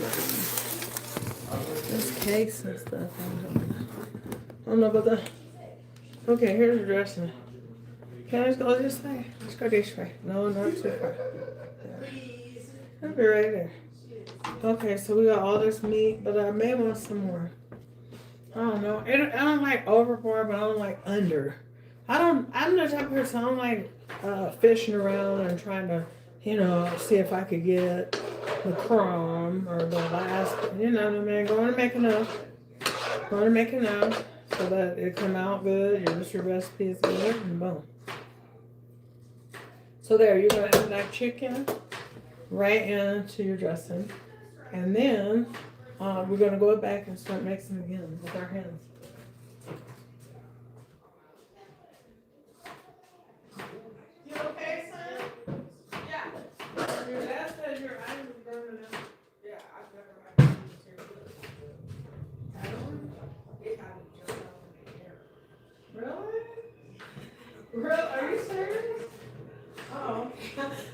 This case and stuff. I don't know about that. Okay, here's the dressing. Can I just go this way? Let's go this way. No, not too far. I'll be right there. Okay, so we got all this meat, but I may want some more. I don't know. I don't like overboard, but I don't like under. I'm the type of person, I don't like fishing around and trying to, see if I could get the crumb or the last, you know what I mean? Going to make enough. Going to make enough so that it come out good, your recipe is good, and boom. So there, you're going to add that chicken right into your dressing. And then we're going to go back and start mixing again with our hands. You okay, son? Yeah. Your dad said your eyes are burning out. Yeah, I've never had this here. I don't know. It had to jump out in the air. Really? Really? Are you serious? Oh.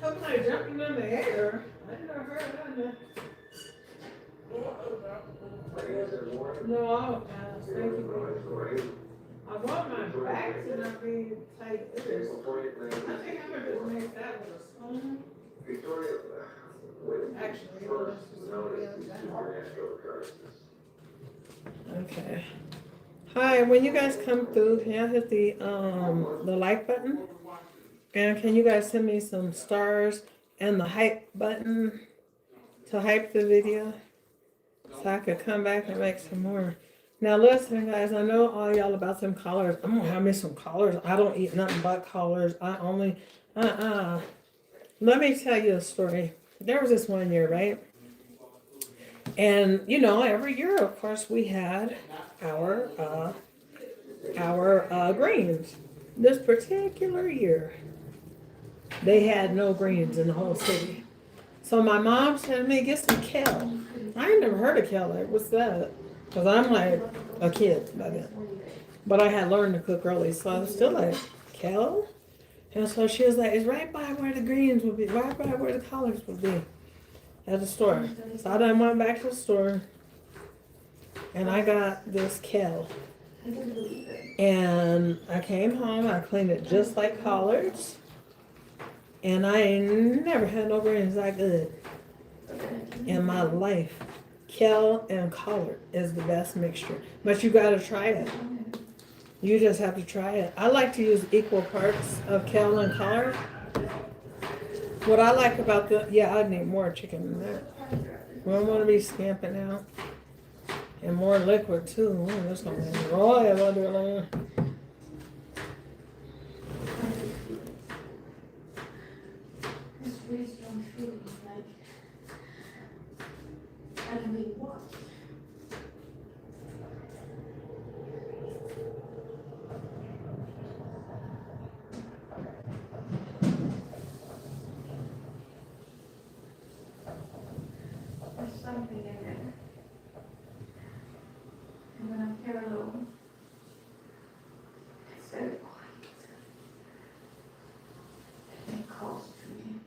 I'm like jumping in the air. I never heard that. No, I'll pass. Thank you. I want my back to not be tight. I think I'm gonna just make that with a spoon. Actually, let's just go okay. Hi, when you guys come through, can you hit the like button? And can you guys send me some stars and the hype button to hype the video? So I could come back and make some more. Now listen, guys, I know all y'all about them collars. I'm gonna have me some collars. I don't eat nothing but collars. I only, Let me tell you a story. There was this one year, right? And every year, of course, we had our our greens. This particular year, they had no greens in the whole city. So my mom said to me, get some kale. I ain't never heard of kale. Like, what's that? Because I'm like a kid by then. But I had learned to cook early, so I was still like, kale? And so she was like, it's right by where the greens would be, right by where the collards would be at the store. So I then went back to the store and I got this kale. And I came home, I cleaned it just like collards. And I ain't never had no greens that good in my life. Kale and collard is the best mixture. But you gotta try it. You just have to try it. I like to use equal parts of kale and collard. What I like about I'd need more chicken than that. We don't want to be scamping out. And more liquid too. Ooh, that's gonna be royal under there. There's something in it. And when I'm here alone, it's very quiet. It calls to me.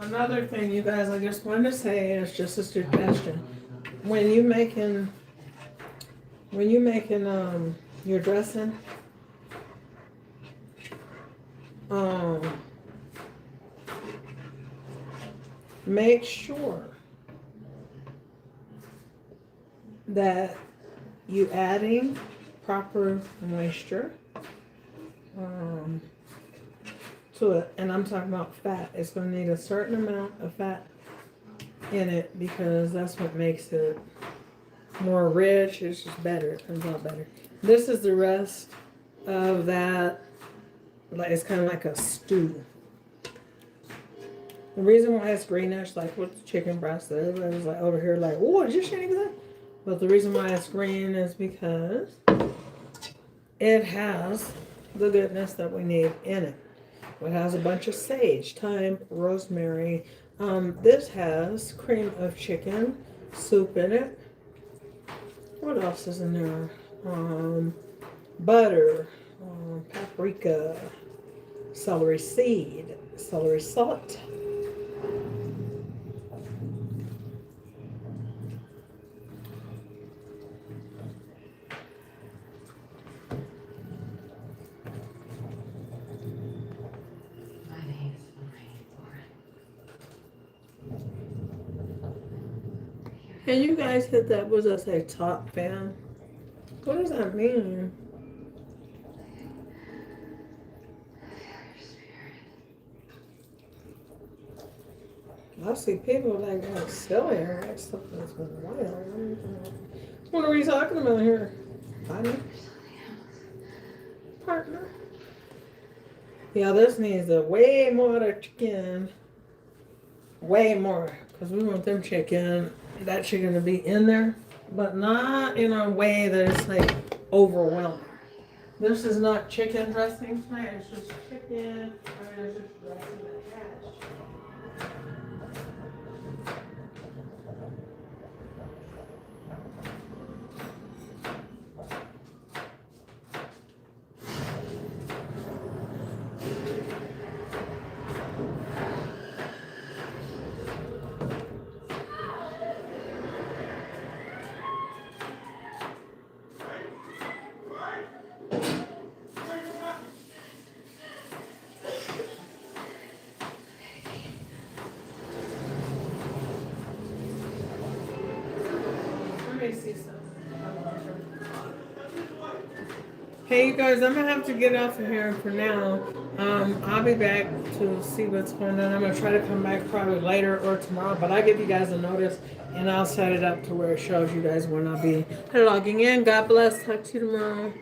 Another thing, you guys, I just wanted to say is just a suggestion. When you making your dressing, make sure that you adding proper moisture to it. And I'm talking about fat. It's going to need a certain amount of fat in it because that's what makes it more rich. It's just better. It comes out better. This is the rest of that. Like, it's kind of like a stew. The reason why it's greenish, like with the chicken breast, everybody's like over here like, oh, did you shake that? But the reason why it's green is because it has the goodness that we need in it. It has a bunch of sage, thyme, rosemary. This has cream of chicken, soup in it. What else is in there? Butter, paprika, celery seed, celery salt. And you guys hit that, what does that say, top fan? What does that mean? I see people like silly or like something that's going wild. What are we talking about here? Partner. Yeah, this needs a way more chicken. Way more. Because we want them chicken, that chicken to be in there, but not in a way that it's like overwhelming. This is not chicken dressing tonight, it's just chicken, or it's just dressing attached. Tracy stuff. Hey, you guys, I'm gonna have to get off of here for now. I'll be back to see what's going on. I'm gonna try to come back probably later or tomorrow, but I'll give you guys a notice and I'll set it up to where it shows you guys when I'll be logging in. God bless. Talk to you tomorrow.